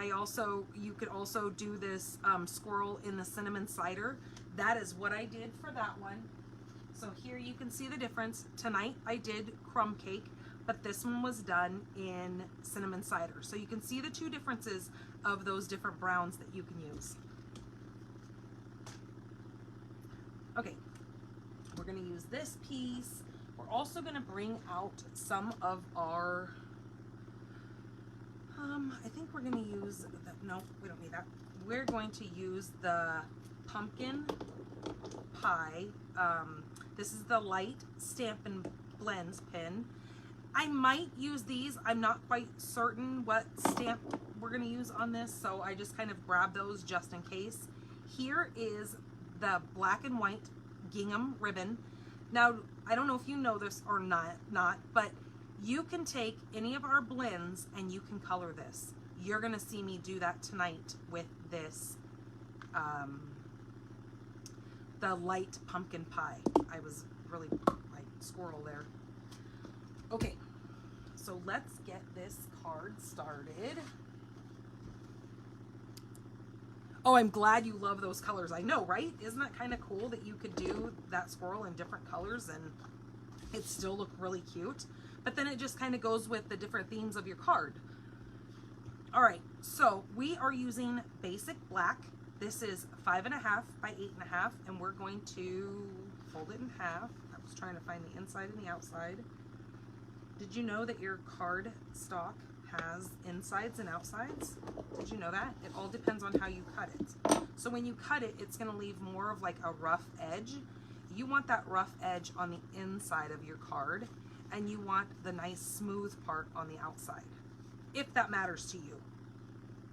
Speaker 1: you could also do this squirrel in the cinnamon cider. That is what I did for that one. So here you can see the difference. Tonight I did crumb cake, but this one was done in cinnamon cider. So you can see the two differences of those different browns that you can use. Okay, we're gonna use this piece. We're also gonna bring out some of our, I think we're gonna use, no, we don't need that. We're going to use the pumpkin pie. This is the light Stampin' Blends pin. I might use these. I'm not quite certain what stamp we're going to use on this, so I just kind of grab those just in case. Here is the black and white gingham ribbon. Now, I don't know if you know this or not, but you can take any of our blends and you can color this. You're going to see me do that tonight with this the light pumpkin pie. I was really like squirrel there. Okay, so let's get this card started. Oh, I'm glad you love those colors. I know, right? Isn't that kind of cool that you could do that squirrel in different colors and it still look really cute? But then it just kind of goes with the different themes of your card. All right, so we are using basic black. This is 5.5 by 8.5, and we're going to fold it in half. I was trying to find the inside and the outside. Did you know that your card stock has insides and outsides? Did you know that? It all depends on how you cut it. So when you cut it, it's going to leave more of like a rough edge. You want that rough edge on the inside of your card, and you want the nice smooth part on the outside, if that matters to you.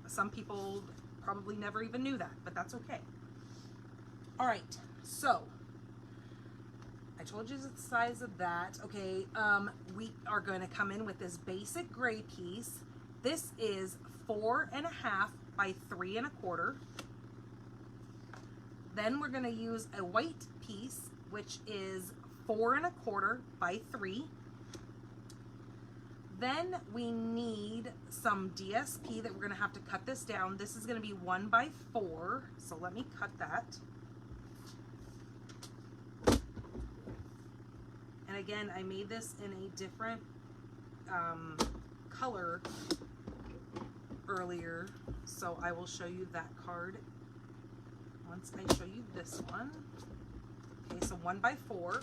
Speaker 1: Some people probably never even knew that, but that's okay. All right, so I told you the size of that. Okay, we are going to come in with this basic gray piece. This is 4.5 by 3.25. Then we're going to use a white piece, which is 4.25 by 3. Then we need some DSP that we're going to have to cut this down. This is going to be 1 by 4, so let me cut that. And again, I made this in a different color earlier, so I will show you that card once I show you this one. Okay, so 1 by 4.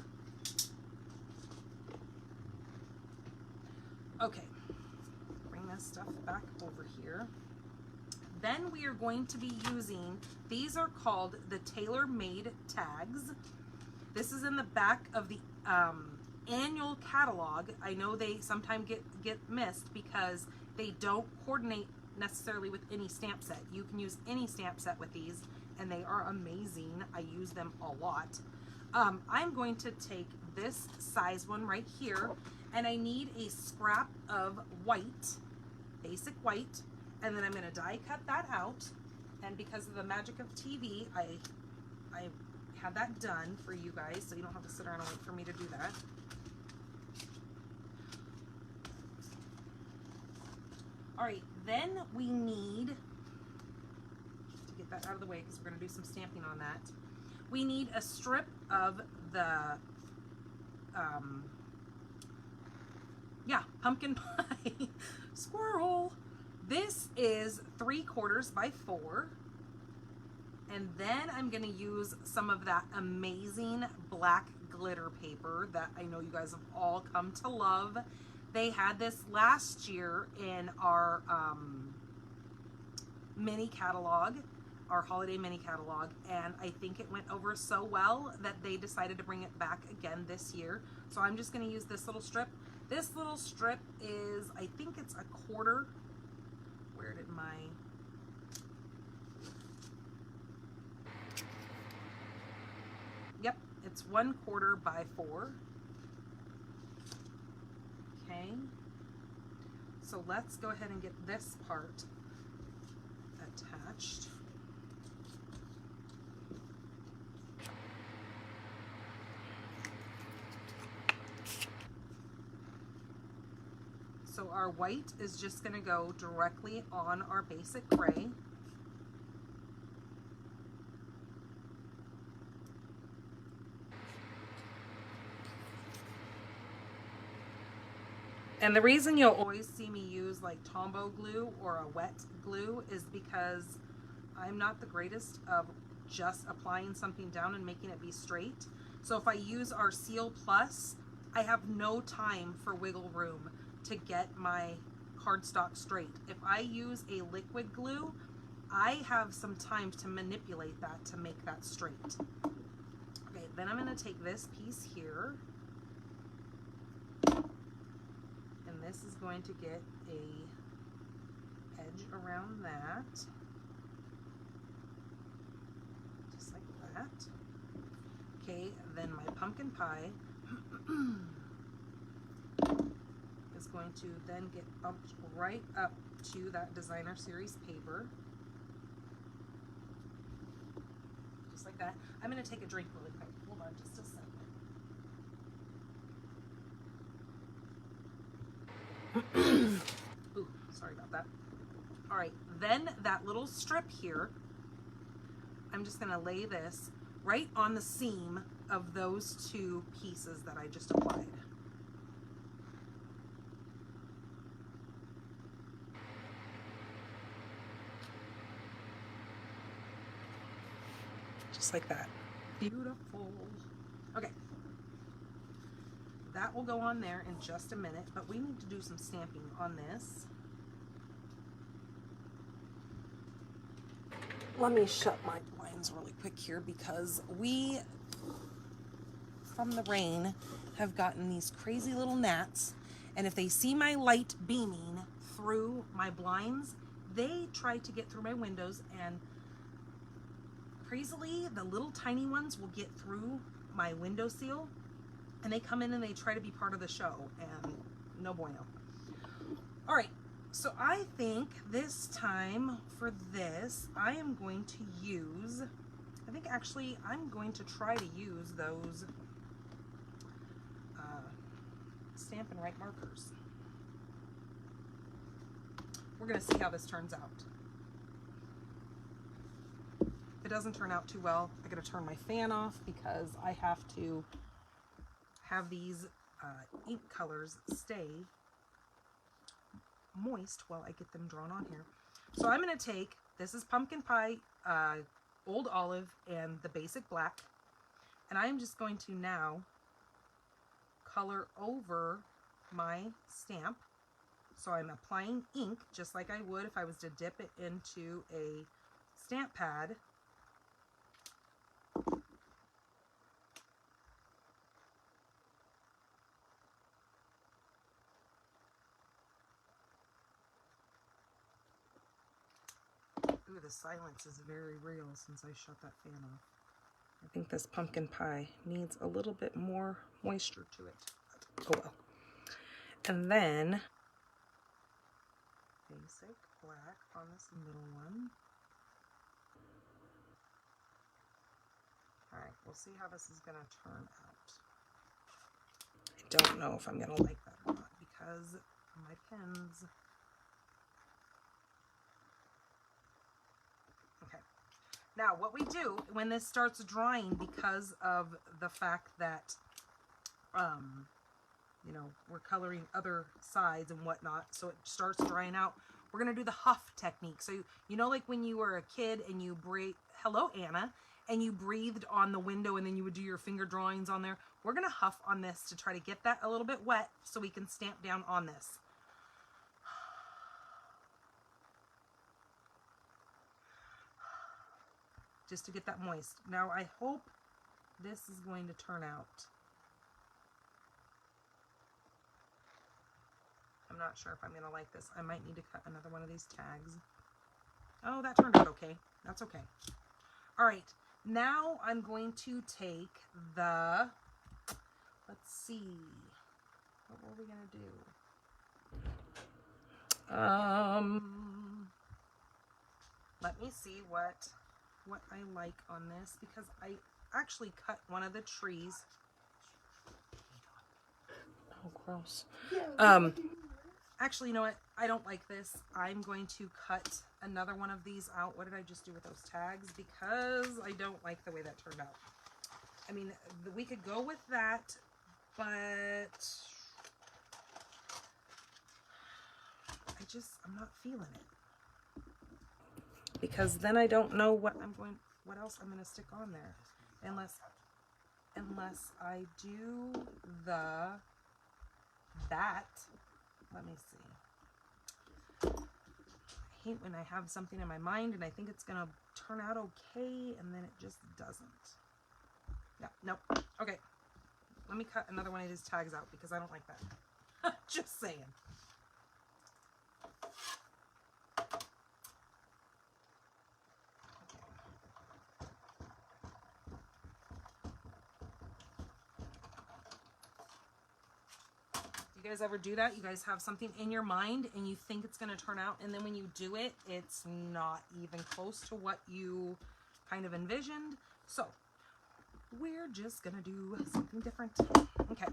Speaker 1: Okay, bring this stuff back over here. Then we are going to be using, these are called the Tailor made tags. This is in the back of the annual catalog. I know they sometimes get missed because they don't coordinate necessarily with any stamp set. You can use any stamp set with these, and they are amazing. I use them a lot. I'm going to take this size one right here, and I need a scrap of white, basic white, and then I'm going to die cut that out. And because of the magic of TV, I had that done for you guys, so you don't have to sit around and wait for me to do that. All right, then we need to get that out of the way because we're going to do some stamping on that. We need a strip of the pumpkin pie squirrel. This is 3/4 by 4. And then I'm going to use some of that amazing black glitter paper that I know you guys have all come to love. They had this last year in our mini catalog, our holiday mini catalog, and I think it went over so well that they decided to bring it back again this year. So I'm just going to use this little strip. This little strip is, I think it's 1/4 Where did my... Yep, it's 1/4 by 4. Okay. So let's go ahead and get this part attached. So our white is just going to go directly on our basic gray. And the reason you'll always see me use like Tombow glue or a wet glue is because I'm not the greatest of just applying something down and making it be straight. So if I use our Seal Plus, I have no time for wiggle room to get my cardstock straight. If I use a liquid glue, I have some time to manipulate that to make that straight. Okay, then I'm going to take this piece here, and this is going to get a edge around that, just like that. Okay, then my pumpkin pie is going to then get bumped right up to that designer series paper. Just like that. I'm going to take a drink really quick. Hold on just a second. Ooh, sorry about that. All right, then that little strip here, I'm just going to lay this right on the seam of those two pieces that I just applied. Just like that. Beautiful. Okay. That will go on there in just a minute, but we need to do some stamping on this. Let me shut my blinds really quick here because we, from the rain, have gotten these crazy little gnats, and if they see my light beaming through my blinds, they try to get through my windows, and crazily, the little tiny ones will get through my window seal, and they come in and they try to be part of the show, and no bueno. All right, so I think this time for this, I am going to use, I think actually I'm going to try to use those Stampin' Right markers. We're going to see how this turns out. If it doesn't turn out too well, I got to turn my fan off because I have to have these ink colors stay moist while I get them drawn on here. So I'm going to take, this is Pumpkin Pie, Old Olive, and the basic black, and I'm just going to now color over my stamp. So I'm applying ink just like I would if I was to dip it into a stamp pad. Ooh, the silence is very real since I shut that fan off. I think this pumpkin pie needs a little bit more moisture to it. Oh well. And then basic black on this middle one. All right, we'll see how this is going to turn out. I don't know if I'm going to like that or not because my pens. Okay. Now, what we do when this starts drying, because of the fact that, you know, we're coloring other sides and whatnot, so it starts drying out, we're going to do the huff technique. So, you know, like when you were a kid and you breathe, hello, Anna, and you breathed on the window and then you would do your finger drawings on there. We're going to huff on this to try to get that a little bit wet so we can stamp down on this. Just to get that moist. Now, I hope this is going to turn out. I'm not sure if I'm gonna like this. I might need to cut another one of these tags. Oh, that turned out okay. That's okay. All right, now I'm going to take the, let's see, what were we gonna do? Let me see what I like on this, because I actually cut one of the trees. Oh, gross. Actually, you know what? I don't like this. I'm going to cut another one of these out. What did I just do with those tags? Because I don't like the way that turned out. I mean, we could go with that, but I'm not feeling it. Because then I don't know what else I'm going to stick on there. Unless I do that. Let me see. I hate when I have something in my mind and I think it's going to turn out okay, and then it just doesn't. Yeah, nope. Okay. Let me cut another one of these tags out because I don't like that. Just saying. You guys ever do that? You guys have something in your mind and you think it's going to turn out, and then when you do it, it's not even close to what you kind of envisioned. So we're just going to do something different. Okay,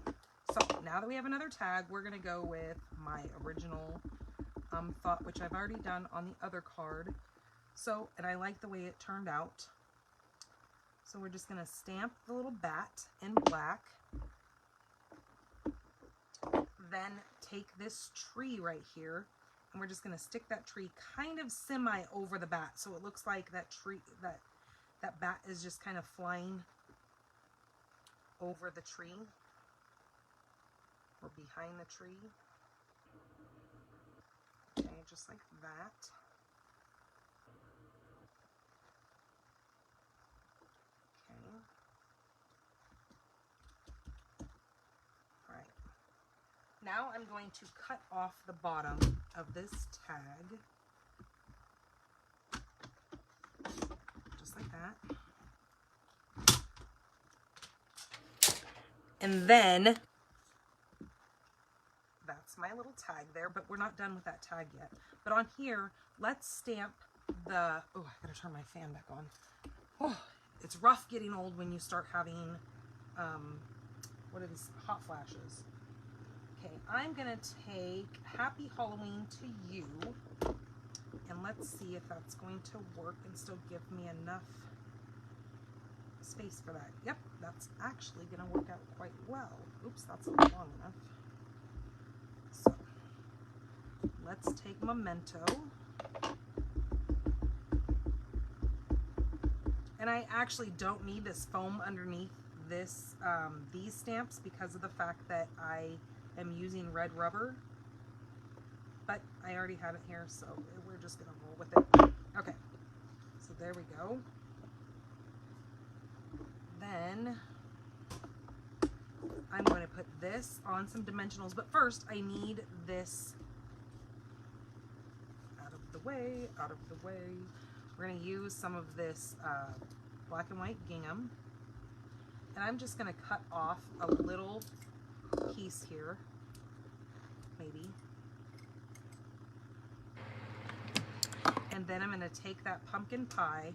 Speaker 1: so now that we have another tag, we're going to go with my original thought, which I've already done on the other card. So, and I like the way it turned out. So we're just going to stamp the little bat in black. Then take this tree right here, and we're just going to stick that tree kind of semi over the bat, so it looks like that tree, that bat is just kind of flying over the tree or behind the tree. Okay, just like that. Okay. All right. Now I'm going to cut off the bottom of this tag. Just like that. And then, that's my little tag there, but we're not done with that tag yet. But on here, let's stamp the, oh, I gotta turn my fan back on. Oh, it's rough getting old when you start having, what are these, hot flashes. Okay, I'm gonna take Happy Halloween to You, and let's see if that's going to work and still give me enough space for that. Yep, that's actually gonna work out quite well. Oops, that's not long enough. So, let's take Memento. And I actually don't need this foam underneath this, these stamps, because of the fact that I am using red rubber, but I already have it here, so we're just gonna roll with it. Okay, so there we go. Then I'm going to put this on some dimensionals, but first I need this out of the way, out of the way. We're going to use some of this black and white gingham, and I'm just going to cut off a little piece here, maybe. And then I'm going to take that pumpkin pie.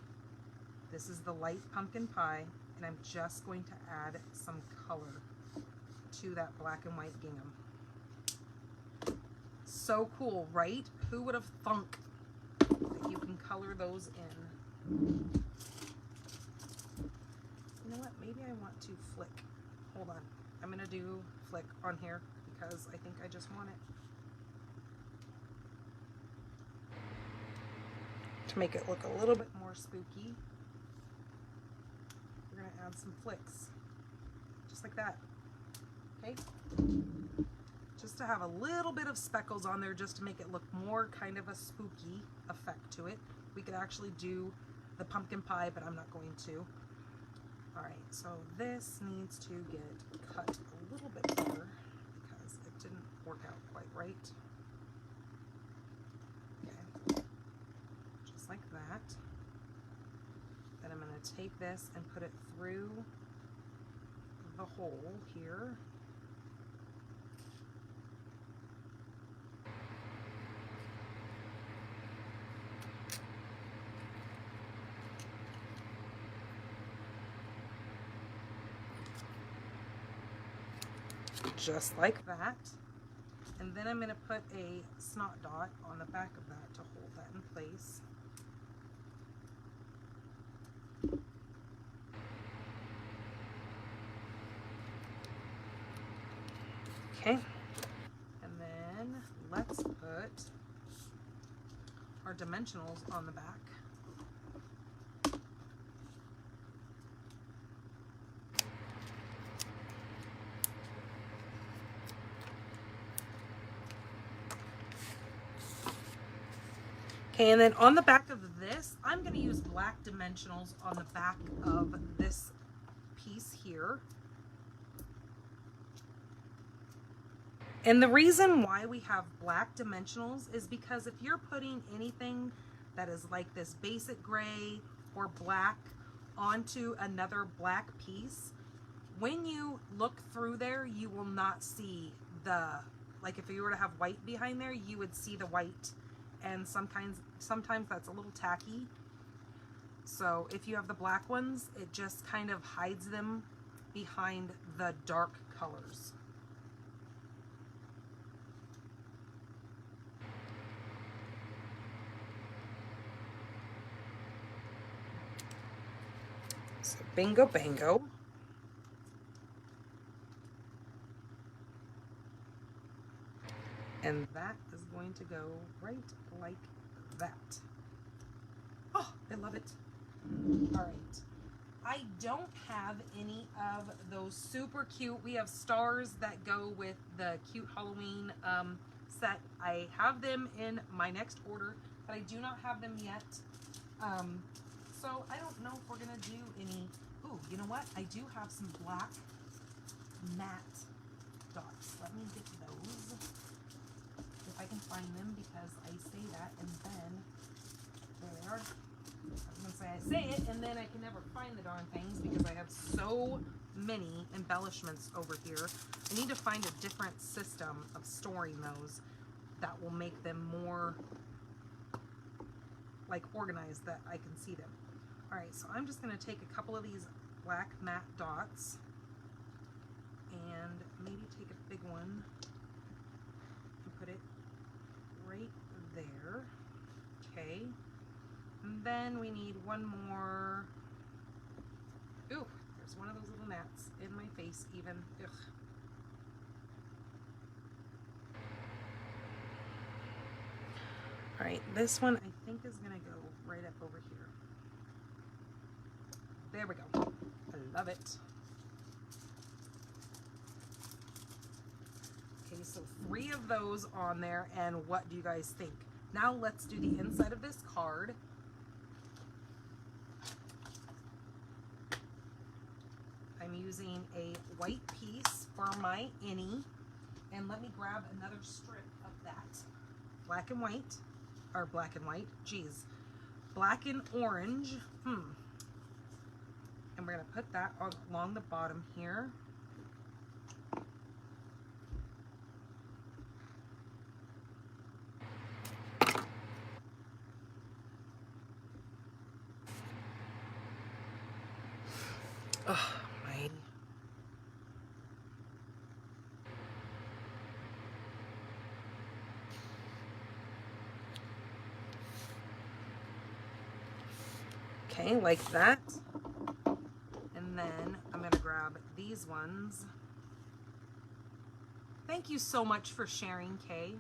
Speaker 1: This is the light pumpkin pie, and I'm just going to add some color to that black and white gingham. So cool, right? Who would have thunk that you can color those in? You know what? Maybe I want to flick. Hold on. I'm going to do flick on here because I think I just want it to make it look a little bit more spooky. We're going to add some flicks, just like that. Okay? Just to have a little bit of speckles on there, just to make it look more kind of a spooky effect to it. We could actually do the pumpkin pie, but I'm not going to. Alright, so this needs to get cut a little bit better because it didn't work out quite right. just like that. Then I'm going to take this and put it through the hole here. Just like that. And then I'm going to put a snot dot on the back of that to hold that in place. Okay. And then let's put our dimensionals on the back. Okay, and then on the back of this, I'm going to use black dimensionals on the back of this piece here. And the reason why we have black dimensionals is because if you're putting anything that is like this basic gray or black onto another black piece, when you look through there, you will not see the, like if you were to have white behind there, you would see the white. And sometimes that's a little tacky. So if you have the black ones, it just kind of hides them behind the dark colors. So bingo bango. And that is going to go right like that. Oh, I love it. All right. I don't have any of those super cute. We have stars that go with the cute Halloween set. I have them in my next order, but I do not have them yet. So I don't know if we're going to do any. Ooh, you know what? I do have some black matte dots. Let me get those. If I can find them, because I say that and then there they are. I was gonna say I say it and then I can never find the darn things because I have so many embellishments over here. I need to find a different system of storing those that will make them more like organized, that I can see them. All right, so I'm just gonna take a couple of these black matte dots and maybe take a big one and put it right there. Okay, and then we need one more. Ooh, there's one of those little gnats in my face even. Ugh. All right, this one I think is gonna go right up over here. There we go. I love it. Okay, so 3 of those on there, and what do you guys think? Now let's do the inside of this card. I'm using a white piece for my innie, and let me grab another strip of that. Black and white, or black and white, geez. Black and orange, and we're gonna put that along the bottom here. Oh, my. Okay, like that. And then I'm going to grab these ones. Thank you so much for sharing, Kay.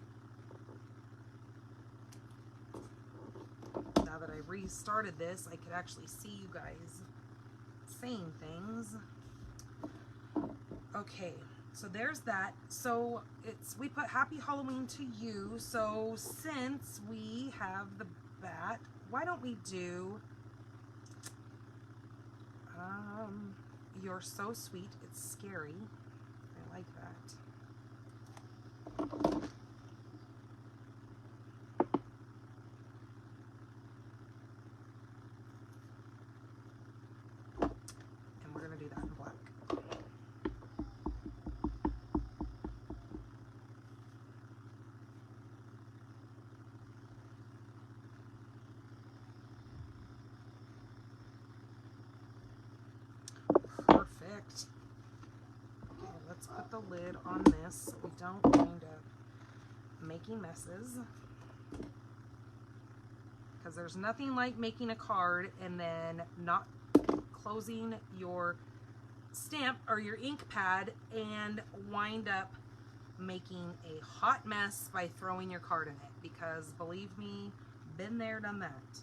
Speaker 1: Now that I restarted this, I could actually see you guys saying things. Okay, so there's that. So we put Happy Halloween to you. So since we have the bat, why don't we do You're So Sweet, It's Scary. I like that. the lid on this so we don't wind up making messes. Because there's nothing like making a card and then not closing your stamp or your ink pad and wind up making a hot mess by throwing your card in it. Because believe me, been there, done that.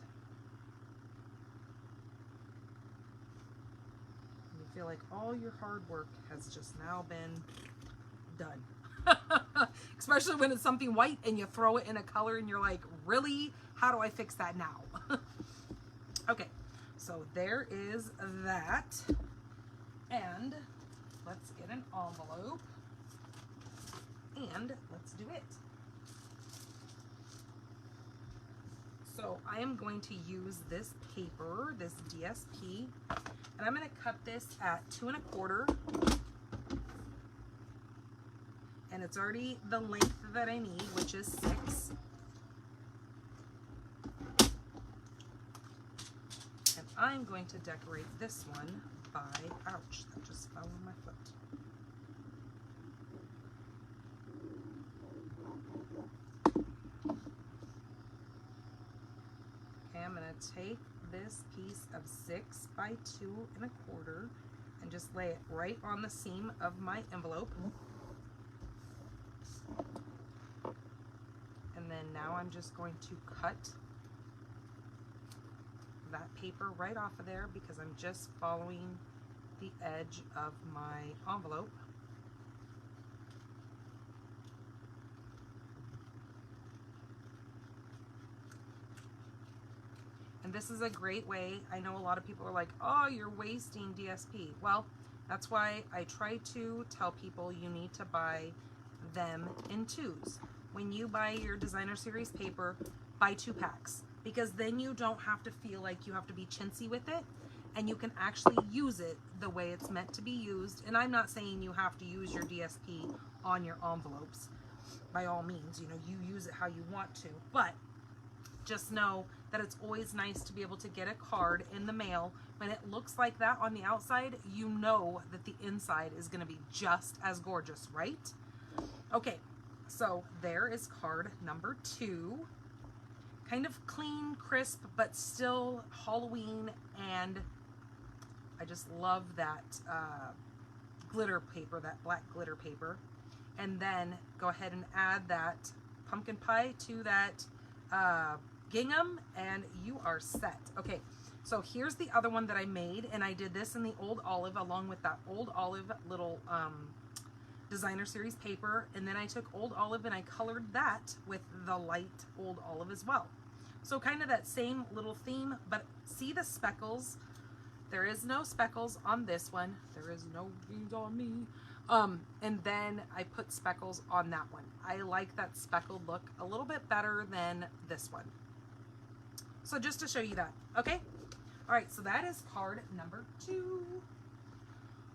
Speaker 1: You feel like all your hard work has just now been done. Especially when it's something white and you throw it in a color and you're like, really? How do I fix that now? Okay, so there is that. And let's get an envelope and let's do it. So I am going to use this paper, this DSP, and I'm going to cut this at 2 1/4. And it's already the length that I need, which is 6. And I'm going to decorate this one by, ouch, that just fell on my foot. Okay, I'm going to take this piece of 6 by 2 1/4 and just lay it right on the seam of my envelope. And then now I'm just going to cut that paper right off of there because I'm just following the edge of my envelope. And this is a great way. I know a lot of people are like, oh, you're wasting DSP. Well, that's why I try to tell people you need to buy them in 2s. When you buy your designer series paper, buy 2 packs, because then you don't have to feel like you have to be chintzy with it, and you can actually use it the way it's meant to be used. And I'm not saying you have to use your DSP on your envelopes. By all means, you know, you use it how you want to, but just know that it's always nice to be able to get a card in the mail. When it looks like that on the outside, you know that the inside is going to be just as gorgeous, right? Okay, so there is card number 2. Kind of clean, crisp, but still Halloween, and I just love that glitter paper, that black glitter paper. And then go ahead and add that pumpkin pie to that gingham, and you are set. Okay, so here's the other one that I made, and I did this in the Old Olive along with that Old Olive little designer series paper, and then I took Old Olive and I colored that with the light Old Olive as well. So kind of that same little theme, but see the speckles? There is no speckles on this one. There is no beans on me. And then I put speckles on that one. I like that speckled look a little bit better than this one. So just to show you that, okay? All right, so that is card number 2.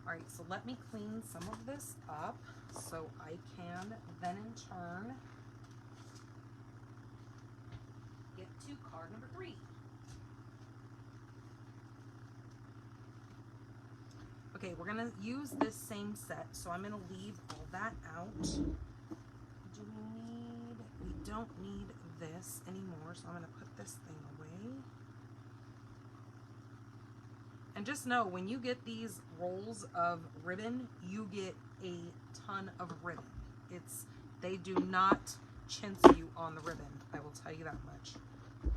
Speaker 1: All right, so let me clean some of this up so I can then in turn get to card number 3. Okay, we're gonna use this same set, so I'm gonna leave all that out. We don't need this anymore, so I'm gonna put this thing away. And just know, when you get these rolls of ribbon, you get a ton of ribbon. They do not chintz you on the ribbon, I will tell you that much.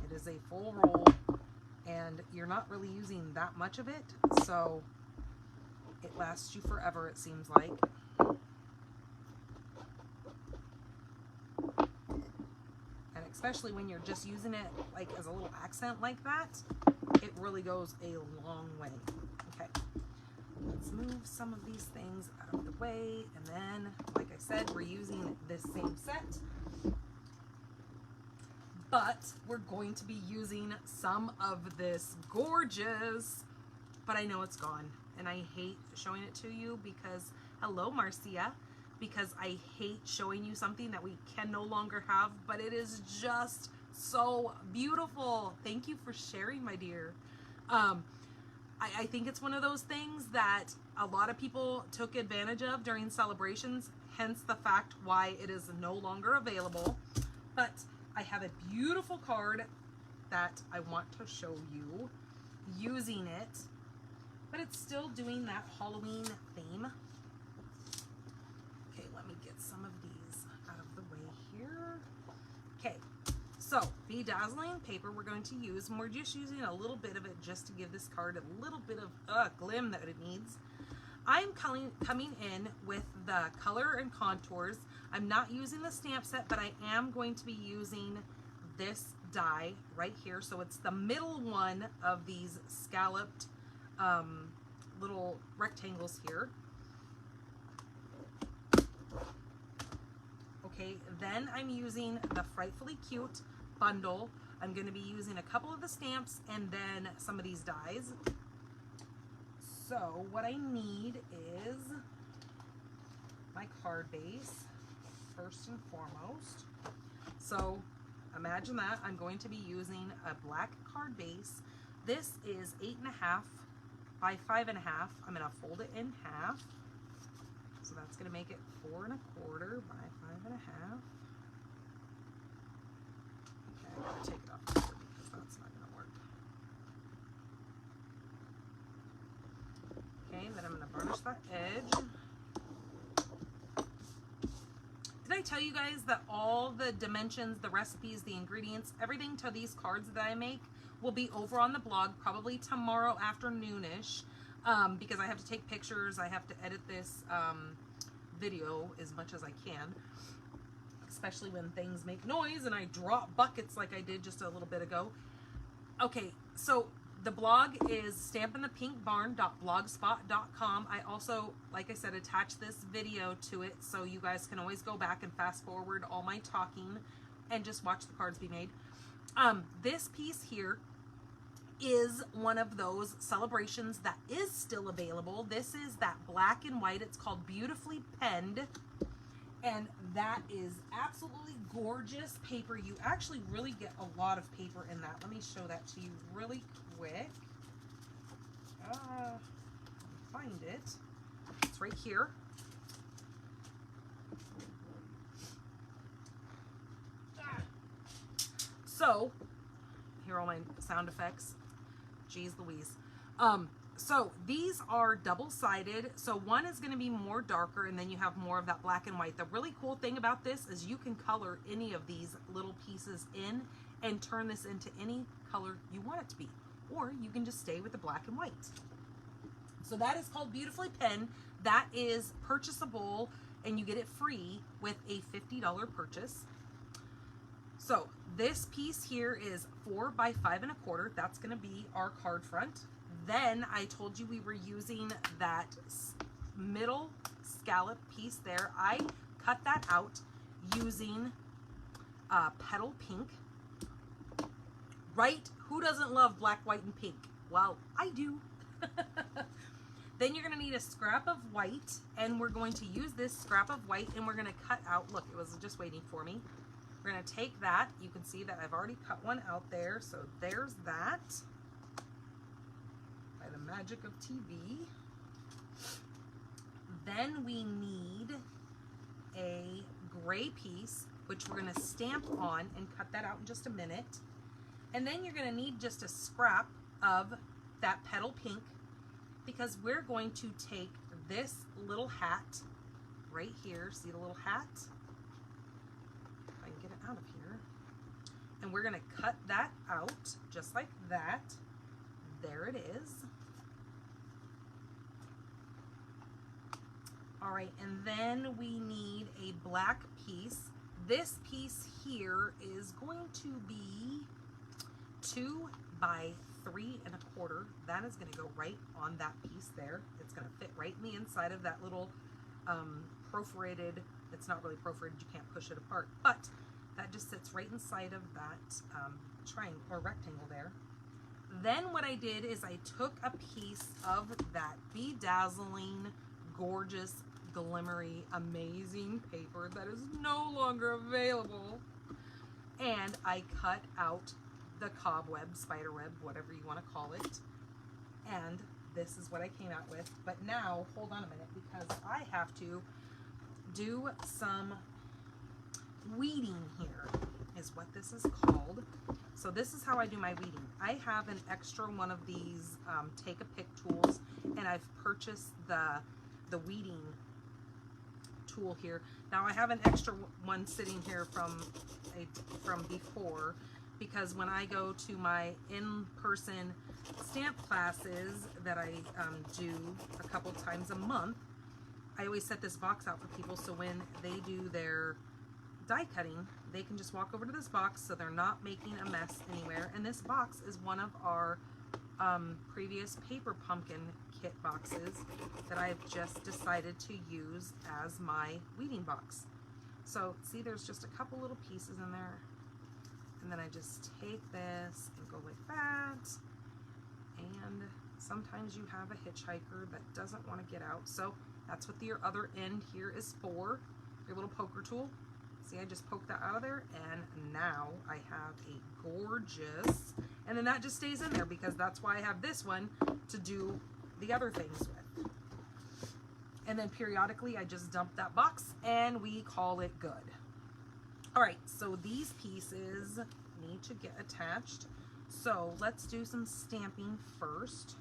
Speaker 1: It is a full roll, and you're not really using that much of it, so it lasts you forever, it seems like. And especially when you're just using it like as a little accent like that, it really goes a long way. Okay, let's move some of these things out of the way, and then, like I said, we're using this same set, but we're going to be using some of this gorgeous, but I know it's gone. And I hate showing it to you because, hello Marcia, because I hate showing you something that we can no longer have, but it is just so beautiful. Thank you for sharing, my dear. I think it's one of those things that a lot of people took advantage of during celebrations, hence the fact why it is no longer available. But I have a beautiful card that I want to show you using it, but it's still doing that Halloween theme. Okay, let me get some of these out of the way here. Okay, so bedazzling paper we're going to use, and we're just using a little bit of it just to give this card a little bit of glim that it needs. I'm coming in with the color and contours. I'm not using the stamp set, but I am going to be using this die right here. So it's the middle one of these scalloped little rectangles here. Okay, then I'm using the Frightfully Cute bundle. I'm going to be using a couple of the stamps and then some of these dies. So what I need is my card base, first and foremost. So imagine that I'm going to be using a black card base. This is 8.5 by 5.5. I'm going to fold it in half. So that's going to make it 4 1/4 by 5.5. Okay, I'm going to take it off here because that's not going to work. Okay, then I'm going to burnish that edge. Did I tell you guys that all the dimensions, the recipes, the ingredients, everything to these cards that I make will be over on the blog probably tomorrow afternoonish, because I have to take pictures, I have to edit this video as much as I can, especially when things make noise and I drop buckets like I did just a little bit ago. Okay, so the blog is stampinthepinkbarn.blogspot.com. I also, like I said, attach this video to it so you guys can always go back and fast forward all my talking and just watch the cards be made. This piece here is one of those celebrations that is still available. This is that black and white. It's called Beautifully Penned, and that is absolutely gorgeous paper. You actually really get a lot of paper in that. Let me show that to you really quick. Find it. It's right here. So, here are all my sound effects. Jeez Louise. So these are double-sided. So one is going to be more darker, and then you have more of that black and white. The really cool thing about this is you can color any of these little pieces in and turn this into any color you want it to be. Or you can just stay with the black and white. So that is called Beautifully Penned. That is purchasable, and you get it free with a $50 purchase. So this piece here is 4 by 5 1/4. That's going to be our card front. Then I told you we were using that middle scallop piece there. I cut that out using petal pink. Right? Who doesn't love black, white, and pink? Well, I do. Then you're going to need a scrap of white, and we're going to use this scrap of white, and we're going to cut out, look, it was just waiting for me. We're going to take that. You can see that I've already cut one out there, so there's that. By the magic of TV. Then we need a gray piece, which we're going to stamp on and cut that out in just a minute. And then you're going to need just a scrap of that petal pink, because we're going to take this little hat right here. See the little hat? If I can get it out of here. And we're going to cut that out just like that. There it is. All right, and then we need a black piece. This piece here is going to be 2 by 3 1/4. That is going to go right on that piece there. It's going to fit right in the inside of that little perforated, it's not really perforated, you can't push it apart, but that just sits right inside of that triangle or rectangle there. Then what I did is I took a piece of that bedazzling, gorgeous, glimmery, amazing paper that is no longer available, and I cut out the cobweb, spider web, whatever you want to call it, and this is what I came out with. But now, hold on a minute, because I have to do some weeding here, is what this is called. So this is how I do my weeding. I have an extra one of these take a pick tools, and I've purchased the weeding tool here. Now I have an extra one sitting here from before, because when I go to my in-person stamp classes that I do a couple times a month, I always set this box out for people, so when they do their die cutting, they can just walk over to this box, so they're not making a mess anywhere. And this box is one of our previous paper pumpkin kit boxes that I've just decided to use as my weeding box. So see, there's just a couple little pieces in there, and then I just take this and go like that. And sometimes you have a hitchhiker that doesn't want to get out, so that's what your other end here is for, your little poker tool. See, I just poked that out of there, and now I have a gorgeous, and then that just stays in there because that's why I have this one to do the other things with. And then periodically I just dump that box and we call it good. All right, so these pieces need to get attached. So let's do some stamping first.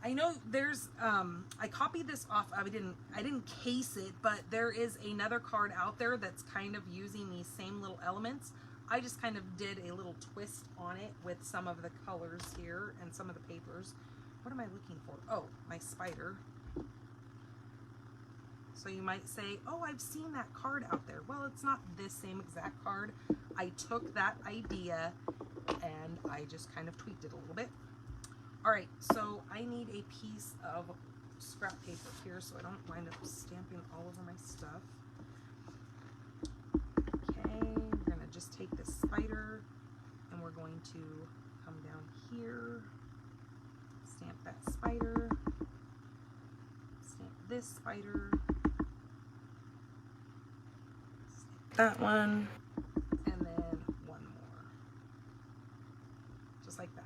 Speaker 1: I know there's, I copied this off, I didn't case it, but there is another card out there that's kind of using these same little elements. I just kind of did a little twist on it with some of the colors here and some of the papers. What am I looking for? Oh, my spider. So you might say, oh, I've seen that card out there. Well, it's not this same exact card. I took that idea and I just kind of tweaked it a little bit. All right, so I need a piece of scrap paper here so I don't wind up stamping all over my stuff. Okay, we're gonna just take this spider and we're going to come down here, stamp that spider, stamp this spider, stamp that one, and then one more, just like that.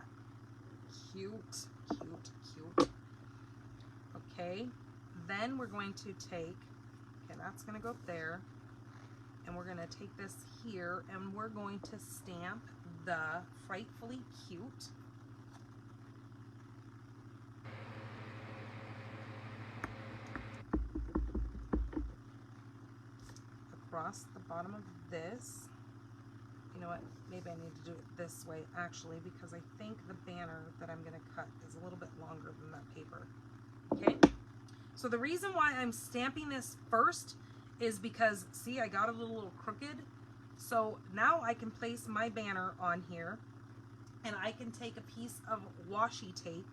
Speaker 1: Cute, cute, cute. Okay, then we're going to take, okay, that's going to go up there, and we're going to take this here, and we're going to stamp the Frightfully Cute. Across the bottom of this. You know what, maybe I need to do it this way actually, because I think the banner that I'm going to cut is a little bit longer than that paper. Okay, so the reason why I'm stamping this first is because, see, I got it a little crooked. So now I can place my banner on here, and I can take a piece of washi tape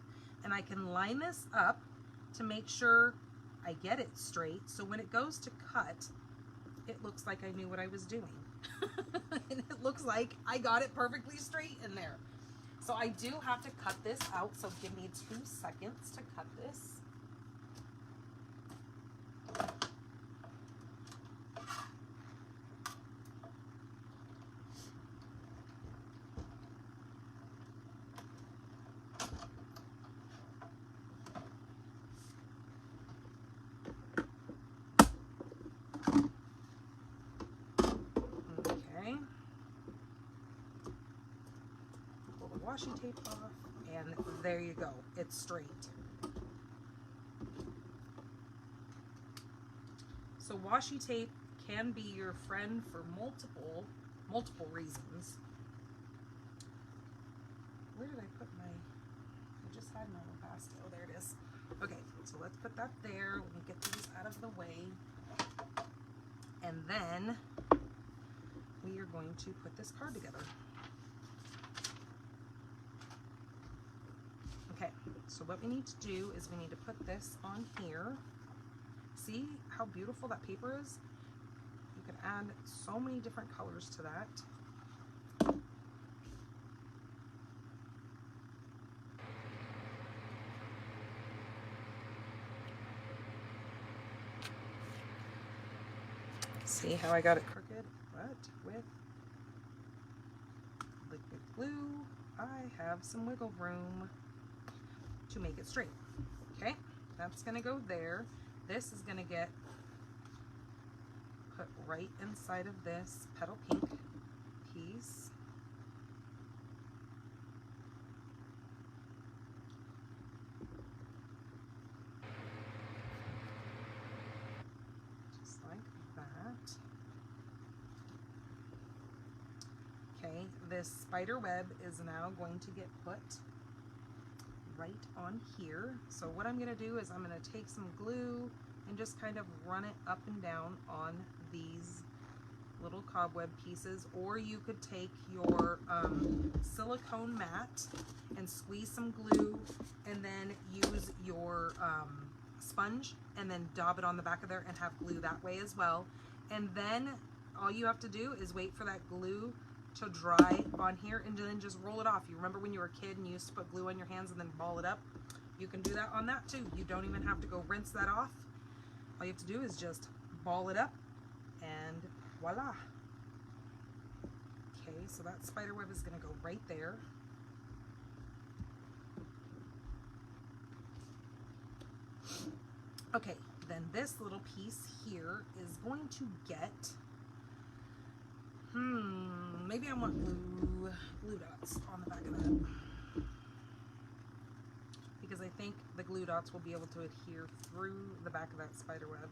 Speaker 1: and I can line this up to make sure I get it straight. So when it goes to cut, it looks like I knew what I was doing. And it looks like I got it perfectly straight in there. So I do have to cut this out, so give me 2 seconds to cut this. Washi tape off, and there you go, it's straight. So washi tape can be your friend for multiple reasons. Where did I put my, I just had my little basket, oh there it is. Okay, so let's put that there, let me get these out of the way, and then we are going to put this card together. Okay, so what we need to do is we need to put this on here. See how beautiful that paper is? You can add so many different colors to that. See how I got it crooked? But with liquid glue, I have some wiggle room. to make it straight. Okay, that's gonna go there. This is gonna get put right inside of this petal pink piece. Just like that. Okay, this spider web is now going to get put right on here. So what I'm going to do is I'm going to take some glue and just kind of run it up and down on these little cobweb pieces, or you could take your silicone mat and squeeze some glue and then use your sponge and then daub it on the back of there and have glue that way as well. And then all you have to do is wait for that glue to dry on here and then just roll it off. You remember when you were a kid and you used to put glue on your hands and then ball it up? You can do that on that too. You don't even have to go rinse that off. All you have to do is just ball it up and voila. Okay, so that spider web is going to go right there. Okay, then this little piece here is going to get, maybe I want glue dots on the back of that, because I think the glue dots will be able to adhere through the back of that spider web.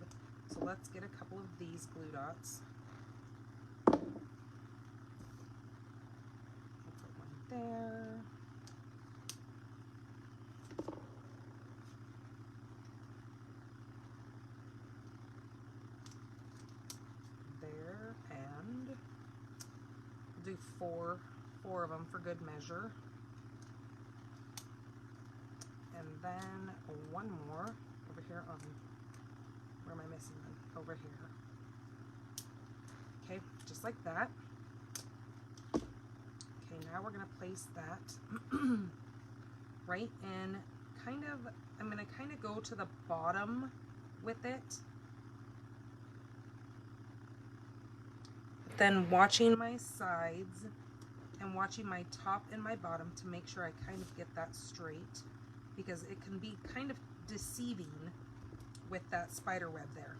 Speaker 1: So let's get a couple of these glue dots. I'll put one there. There, and do four of them for good measure. And then one more over here on, where am I missing one? Over here. Okay, just like that. Okay, now we're going to place that right in, kind of, I'm going to kind of go to the bottom with it. Then watching my sides and watching my top and my bottom to make sure I kind of get that straight, because it can be kind of deceiving with that spider web there.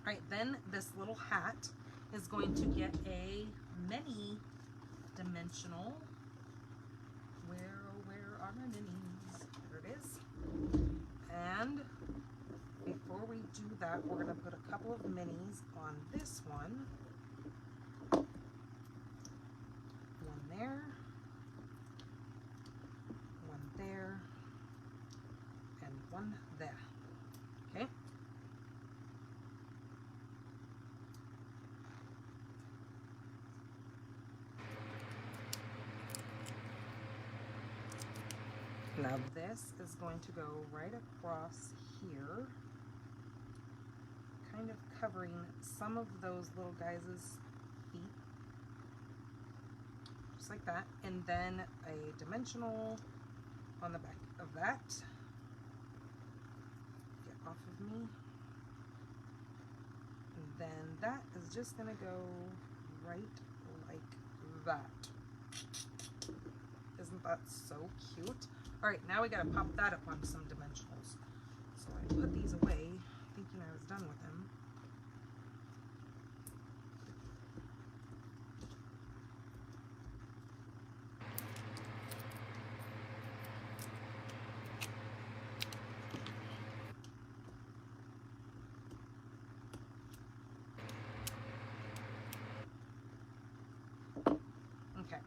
Speaker 1: All right, then this little hat is going to get a mini dimensional. Where are my minis? There it is. And before we do that, we're going to put a couple of minis on this one. One there, one there, and one there. Okay? Now this is going to go right across here, kind of covering some of those little guys' feet, just like that, and then a dimensional on the back of that. Get off of me. And then that is just going to go right like that. Isn't that so cute? All right, now we got to pop that up onto some dimensionals. So I put these away thinking I was done with them. Okay,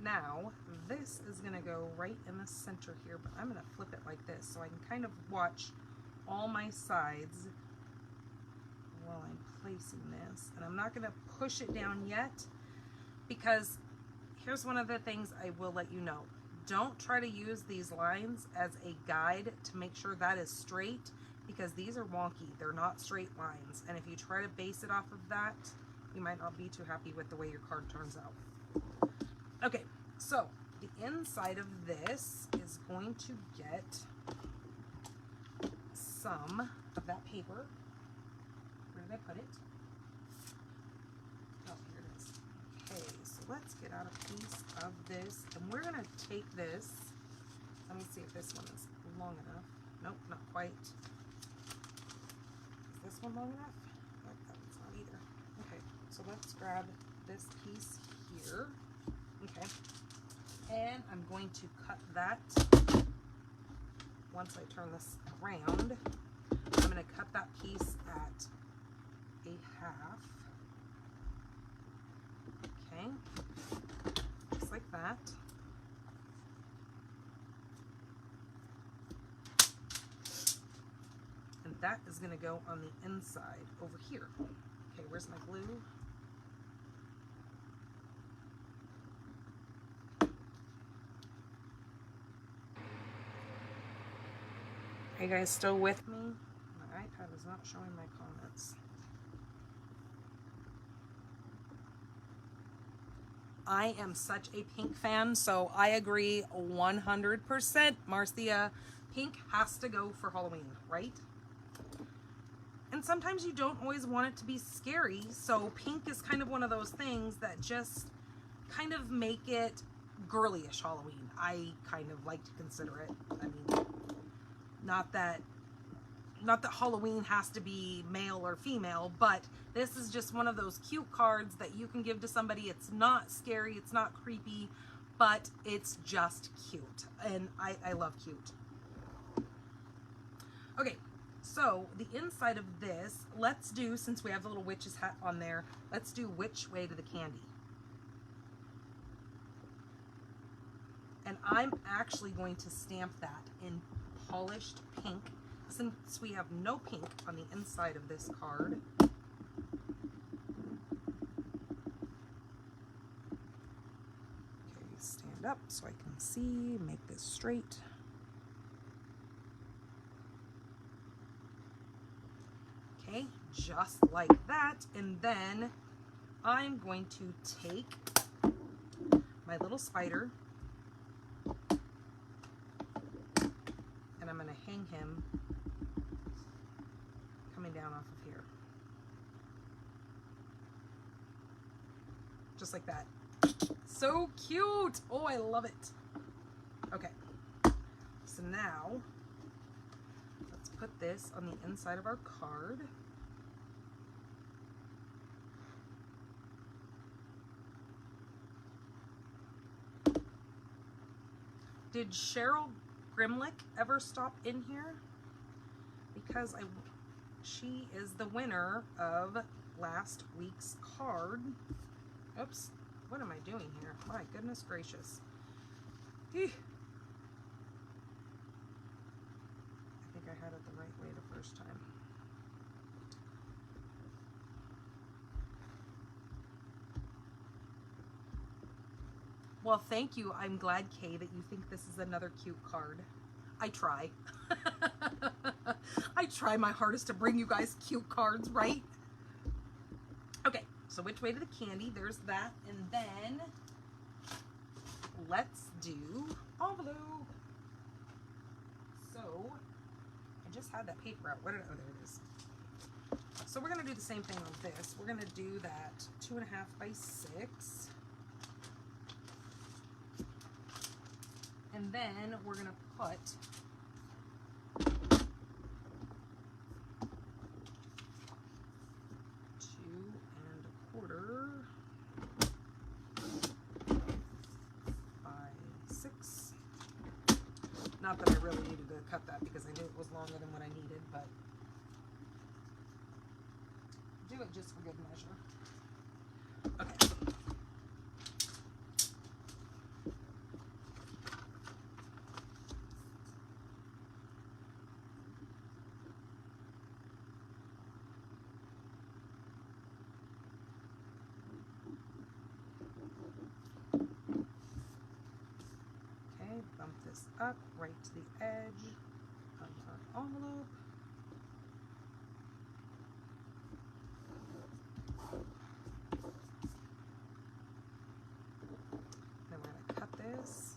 Speaker 1: now this is going to go right in the center here, but I'm going to flip it like this so I can kind of watch all my sides while I'm placing this. And I'm not going to push it down yet, because here's one of the things I will let you know. Don't try to use these lines as a guide to make sure that is straight, because these are wonky. They're not straight lines. And if you try to base it off of that, you might not be too happy with the way your card turns out. Okay, so the inside of this is going to get some of that paper. Where did I put it? Oh, here it is. Okay, so let's get out a piece of this, and we're going to take this Let me see if this one is long enough. Nope, not quite. Is this one long enough? Nope, that one's not either. Okay, so let's grab this piece here. Okay, and I'm going to cut that. Once I turn this around, I'm going to cut that piece at a half. Okay, just like that. And that is going to go on the inside over here. Okay, where's my glue? Are you guys still with me? My iPad is not showing my comments. I am such a pink fan, so I agree 100%. Marcia, pink has to go for Halloween, right? And sometimes you don't always want it to be scary, so pink is kind of one of those things that just kind of make it girlyish Halloween. I kind of like to consider it. I mean, not that Halloween has to be male or female, but this is just one of those cute cards that you can give to somebody. It's not scary, it's not creepy, but it's just cute. And I love cute. Okay, so the inside of this, let's do, since we have the little witch's hat on there, let's do Which Way to the Candy. And I'm actually going to stamp that in polished pink, since we have no pink on the inside of this card. Okay, stand up so I can see, make this straight. Okay, just like that. And then I'm going to take my little spider and I'm going to hang him coming down off of here. Just like that. So cute! Oh, I love it. Okay, so now let's put this on the inside of our card. Did Cheryl Grimlick ever stop in here? Because she is the winner of last week's card. Oops, what am I doing here? My goodness gracious. Eeh. I think I had it the right way the first time. Well, thank you. I'm glad, Kay, that you think this is another cute card. I try. I try my hardest to bring you guys cute cards, right? Okay, so Which Way to the Candy? There's that. And then let's do envelope. So I just had that paper out. Where did, oh, there it is. So we're going to do the same thing on this. We're going to do that 2.5 by 6. And then we're going to put not that I really needed to cut that because I knew it was longer than what I needed, but do it just for good measure. Okay. Bump this up right to the edge of our envelope. Then we're going to cut this.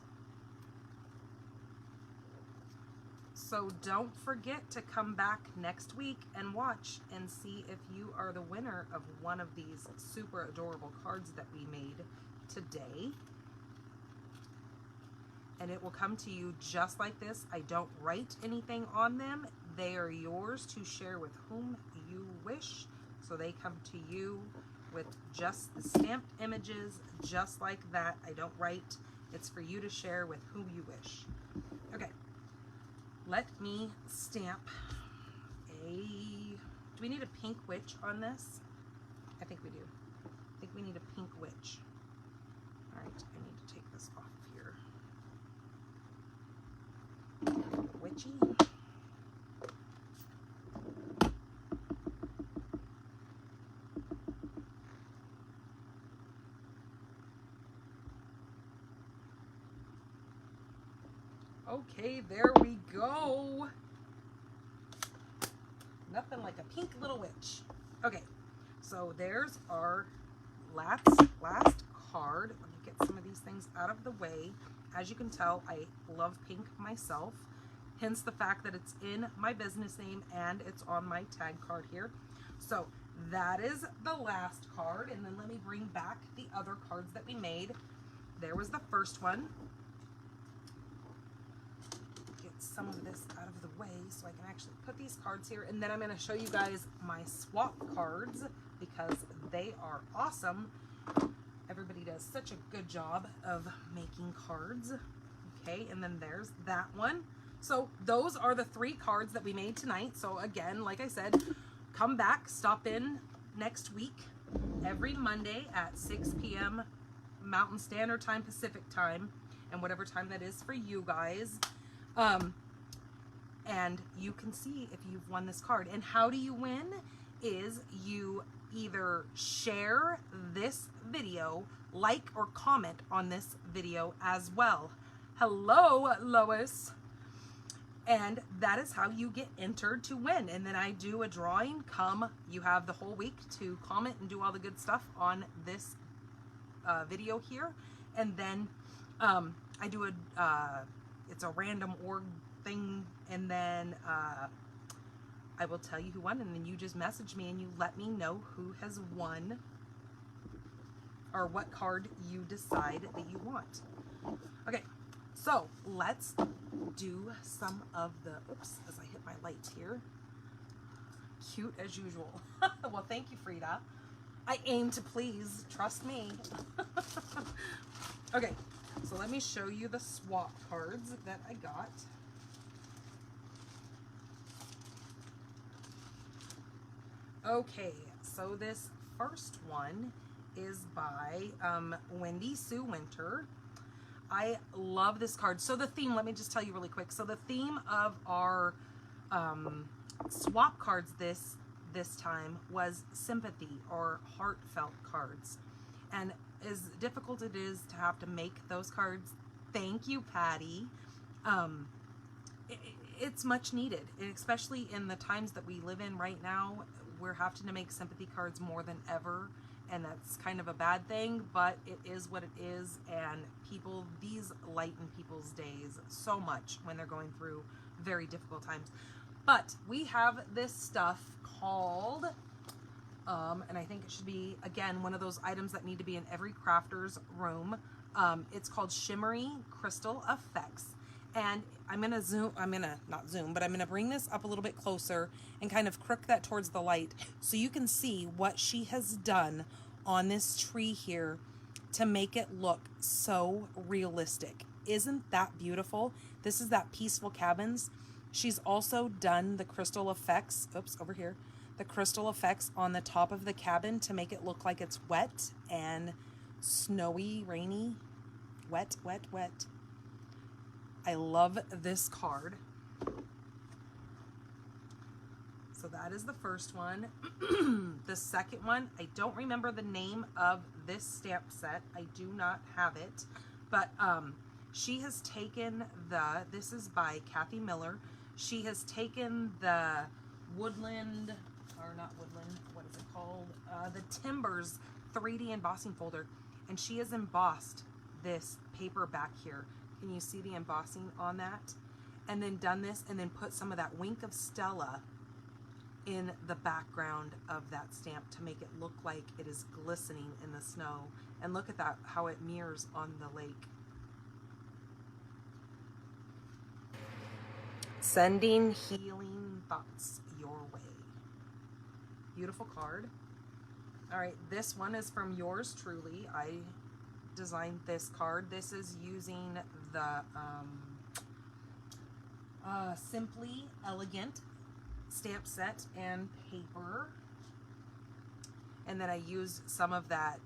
Speaker 1: So don't forget to come back next week and watch and see if you are the winner of one of these super adorable cards that we made today. and it will come to you just like this. I don't write anything on them. They are yours to share with whom you wish. So they come to you with just the stamped images, just like that. I don't write. It's for you to share with whom you wish. Okay, let me stamp a, do we need a pink witch on this? I think we do. I think we need a pink witch. All right, I need to take this off here. Witchy. Okay, there we go. Nothing like a pink little witch. Okay, so there's our last card. Let me get some of these things out of the way. As you can tell, I love pink myself, hence the fact that it's in my business name and it's on my tag card here. So that is the last card, and then let me bring back the other cards that we made. There was the first one. Some of this out of the way so I can actually put these cards here, and then I'm going to show you guys my swap cards because they are awesome. Everybody does such a good job of making cards. Okay, and then there's that one. So those are the 3 cards that we made tonight. So again, like I said, come back, stop in next week every Monday at 6 p.m. Mountain Standard Time, Pacific Time, and whatever time that is for you guys. And you can see if you've won this card. And how do you win? Is you either share this video, like or comment on this video as well. Hello, Lois. And that is how you get entered to win. And then I do a drawing. You have the whole week to comment and do all the good stuff on this video here. And then I do it's a random org thing, and then I will tell you who won, and then you just message me and you let me know who has won or what card you decide that you want. Okay, so let's do some of the, oops, as I hit my light here. Cute as usual. Well, thank you, Frida. I aim to please, trust me. Okay, so let me show you the swap cards that I got. Okay, so this first one is by Wendy Sue Winter. I love this card. So the theme, let me just tell you really quick. So the theme of our swap cards this time was sympathy or heartfelt cards. And as difficult it is to have to make those cards, thank you, Patty. It's much needed, especially in the times that we live in right now. We're having to make sympathy cards more than ever, and that's kind of a bad thing, but it is what it is, and these lighten people's days so much when they're going through very difficult times. But we have this stuff called, and I think it should be, again, one of those items that need to be in every crafter's room. It's called Shimmery Crystal Effects. And I'm going to not zoom, but I'm going to bring this up a little bit closer and kind of crook that towards the light so you can see what she has done on this tree here to make it look so realistic. Isn't that beautiful? This is that Peaceful Cabins. She's also done the crystal effects, oops, over here, the crystal effects on the top of the cabin to make it look like it's wet and snowy, rainy, wet, wet, wet. I love this card. So that is the first one. The second one, I don't remember the name of this stamp set. I do not have it. But she has taken this is by Kathy Miller. She has taken the woodland, or not woodland, what is it called? The Timbers 3D embossing folder. And she has embossed this paper back here. Can you see the embossing on that? And then done this and then put some of that Wink of Stella in the background of that stamp to make it look like it is glistening in the snow. And look at that, how it mirrors on the lake. Sending healing thoughts your way. Beautiful card. All right, this one is from yours truly. I designed this card. This is using the Simply Elegant stamp set and paper. And then I used some of that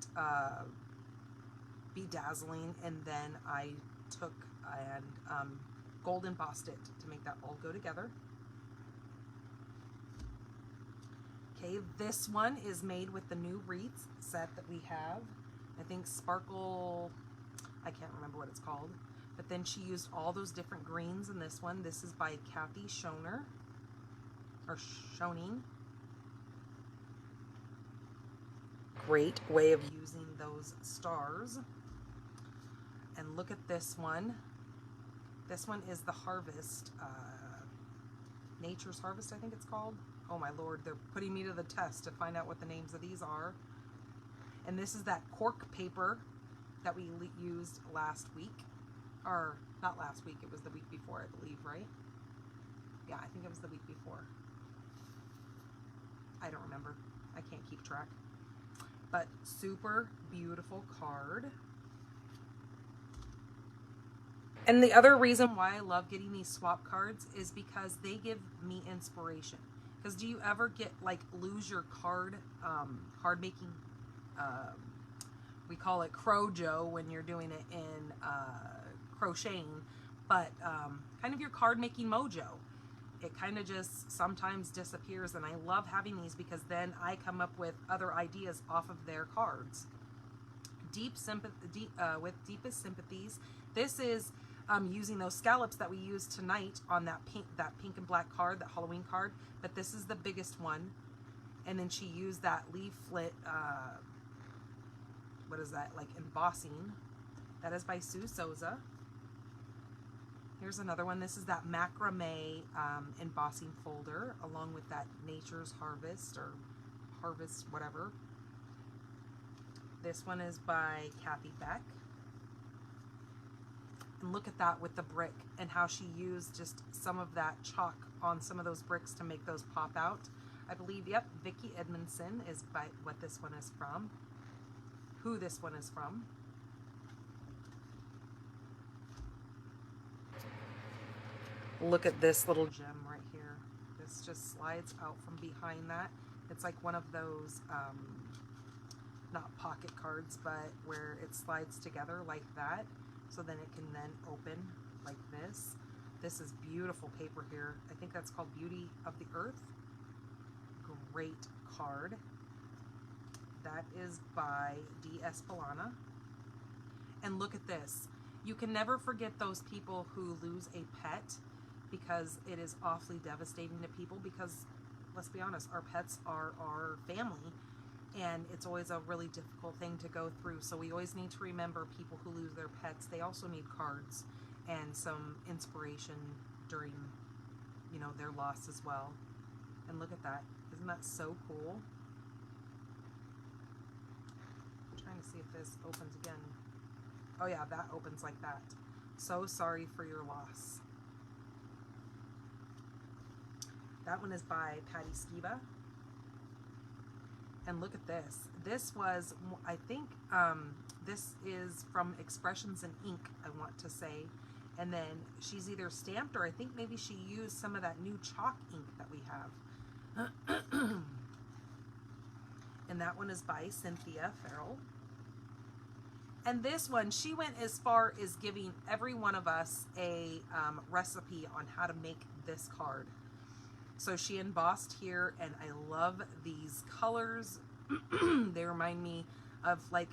Speaker 1: bedazzling, and then I took and gold embossed it to make that all go together. Okay, this one is made with the new wreath set that we have. I think Sparkle, I can't remember what it's called. But then she used all those different greens in this one. This is by Kathy Schoner, or Schoening. Great way of using those stars. And look at this one. This one is the Harvest, Nature's Harvest, I think it's called. Oh my Lord, they're putting me to the test to find out what the names of these are. And this is that cork paper that we used last week. Or, not last week, it was the week before, I believe, right? Yeah, I think it was the week before. I don't remember. I can't keep track. But super beautiful card. And the other reason why I love getting these swap cards is because they give me inspiration. Because do you ever get, like, lose your card making, we call it crojo when you're doing it in crocheting, but kind of your card making mojo. It kind of just sometimes disappears, and I love having these because then I come up with other ideas off of their cards. With deepest sympathies. This is using those scallops that we used tonight on that pink and black card, that Halloween card, but this is the biggest one. And then she used that leaflet, what is that, like embossing. That is by Sue Souza. Here's another one. This is that macrame embossing folder, along with that Nature's Harvest, or Harvest whatever. This one is by Kathy Beck. And look at that with the brick and how she used just some of that chalk on some of those bricks to make those pop out. I believe, yep, Vicki Edmondson is by what this one is from. Who this one is from. Look at this little gem right here. This just slides out from behind that. It's like one of those, not pocket cards, but where it slides together like that. So then it can then open like this. This is beautiful paper here. I think that's called Beauty of the Earth. Great card. That is by D. Espelana. And look at this. You can never forget those people who lose a pet, because it is awfully devastating to people, because let's be honest, our pets are our family, and it's always a really difficult thing to go through. So we always need to remember people who lose their pets. They also need cards and some inspiration during, you know, their loss as well. And look at that. Isn't that so cool? I'm trying to see if this opens again. Oh yeah, that opens like that. So sorry for your loss. That one is by Patty Skiba. And look at this. This was, I think, this is from Expressions in Ink, I want to say. And then she's either stamped, or I think maybe she used some of that new chalk ink that we have. And that one is by Cynthia Farrell. And this one, she went as far as giving every one of us a recipe on how to make this card. So she embossed here, and I love these colors. They remind me of like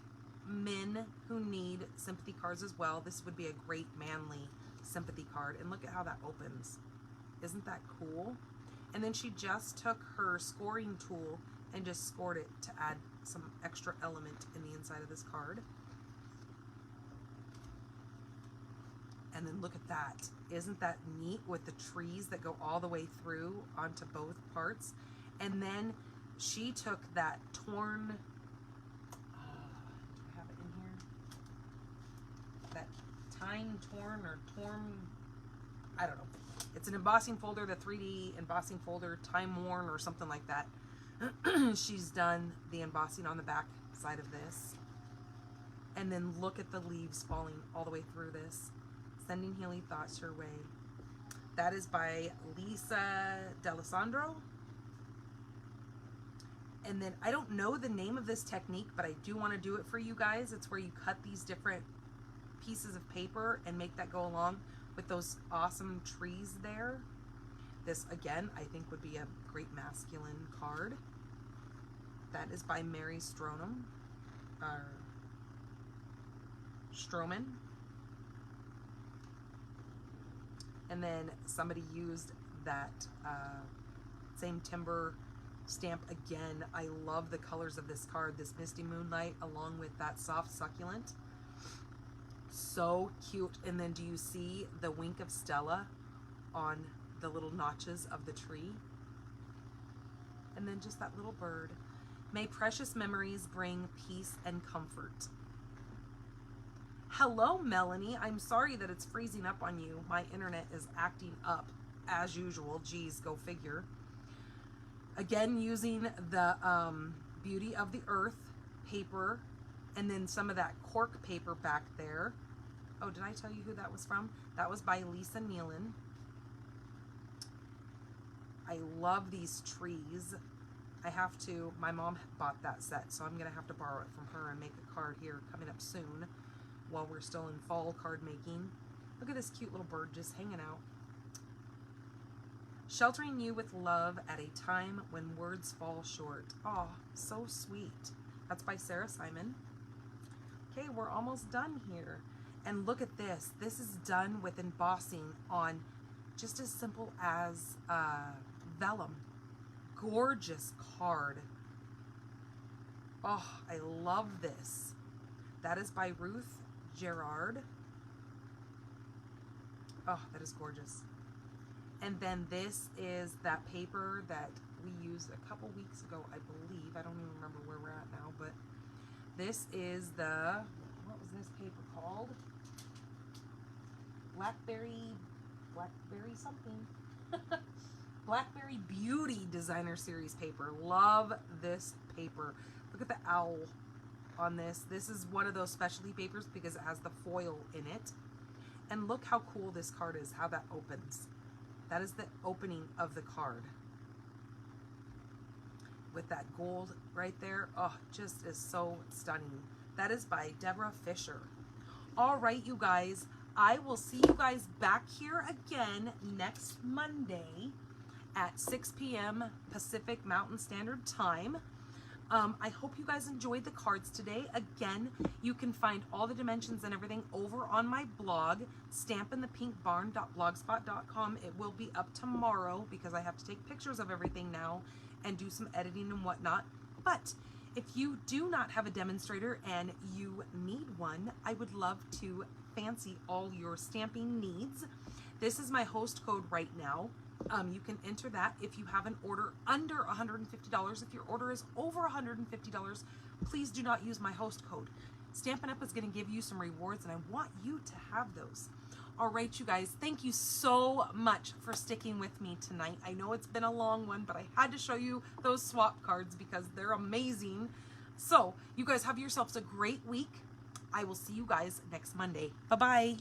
Speaker 1: men who need sympathy cards as well. This would be a great manly sympathy card. And look at how that opens. Isn't that cool? And then she just took her scoring tool and just scored it to add some extra element in the inside of this card. And then look at that. Isn't that neat with the trees that go all the way through onto both parts? And then she took that torn, do I have it in here? That time torn or torn, I don't know. It's an embossing folder, the 3D embossing folder, time worn or something like that. She's done the embossing on the back side of this. And then look at the leaves falling all the way through this. Sending healing thoughts your way. That is by Lisa D'Alessandro. And then I don't know the name of this technique, but I do want to do it for you guys. It's where you cut these different pieces of paper and make that go along with those awesome trees there. This, again, I think would be a great masculine card. That is by Mary Stroman. And then somebody used that same timber stamp again. I love the colors of this card, this Misty Moonlight along with that soft succulent. So cute. And then do you see the wink of Stella on the little notches of the tree? And then just that little bird. May precious memories bring peace and comfort. Hello, Melanie. I'm sorry that it's freezing up on you. My internet is acting up as usual. Geez, go figure. Again, using the Beauty of the Earth paper and then some of that cork paper back there. Oh, did I tell you who that was from? That was by Lisa Nealon. I love these trees. My mom bought that set, so I'm going to have to borrow it from her and make a card here coming up soon while we're still in fall card making. Look at this cute little bird just hanging out. Sheltering you with love at a time when words fall short. Oh, so sweet. That's by Sarah Simon. Okay, we're almost done here. And look at this. This is done with embossing on just as simple as vellum. Gorgeous card. Oh, I love this. That is by Ruth Gerard. Oh, that is gorgeous. And then this is that paper that we used a couple weeks ago, I believe. I don't even remember where we're at now, but this is the, what was this paper called? Blackberry something. Blackberry Beauty Designer Series paper. Love this paper. Look at the owl on this. This is one of those specialty papers because it has the foil in it. And look how cool this card is, how that opens. That is the opening of the card. With that gold right there. Oh, just is so stunning. That is by Deborah Fisher. All right, you guys. I will see you guys back here again next Monday at 6 p.m. Pacific Mountain Standard Time. I hope you guys enjoyed the cards today. Again, you can find all the dimensions and everything over on my blog, stampinthepinkbarn.blogspot.com. It will be up tomorrow because I have to take pictures of everything now and do some editing and whatnot. But if you do not have a demonstrator and you need one, I would love to fancy all your stamping needs. This is my host code right now. You can enter that if you have an order under $150. If your order is over $150, please do not use my host code. Stampin' Up! Is going to give you some rewards, and I want you to have those. All right, you guys, thank you so much for sticking with me tonight. I know it's been a long one, but I had to show you those swap cards because they're amazing. So, you guys have yourselves a great week. I will see you guys next Monday. Bye-bye.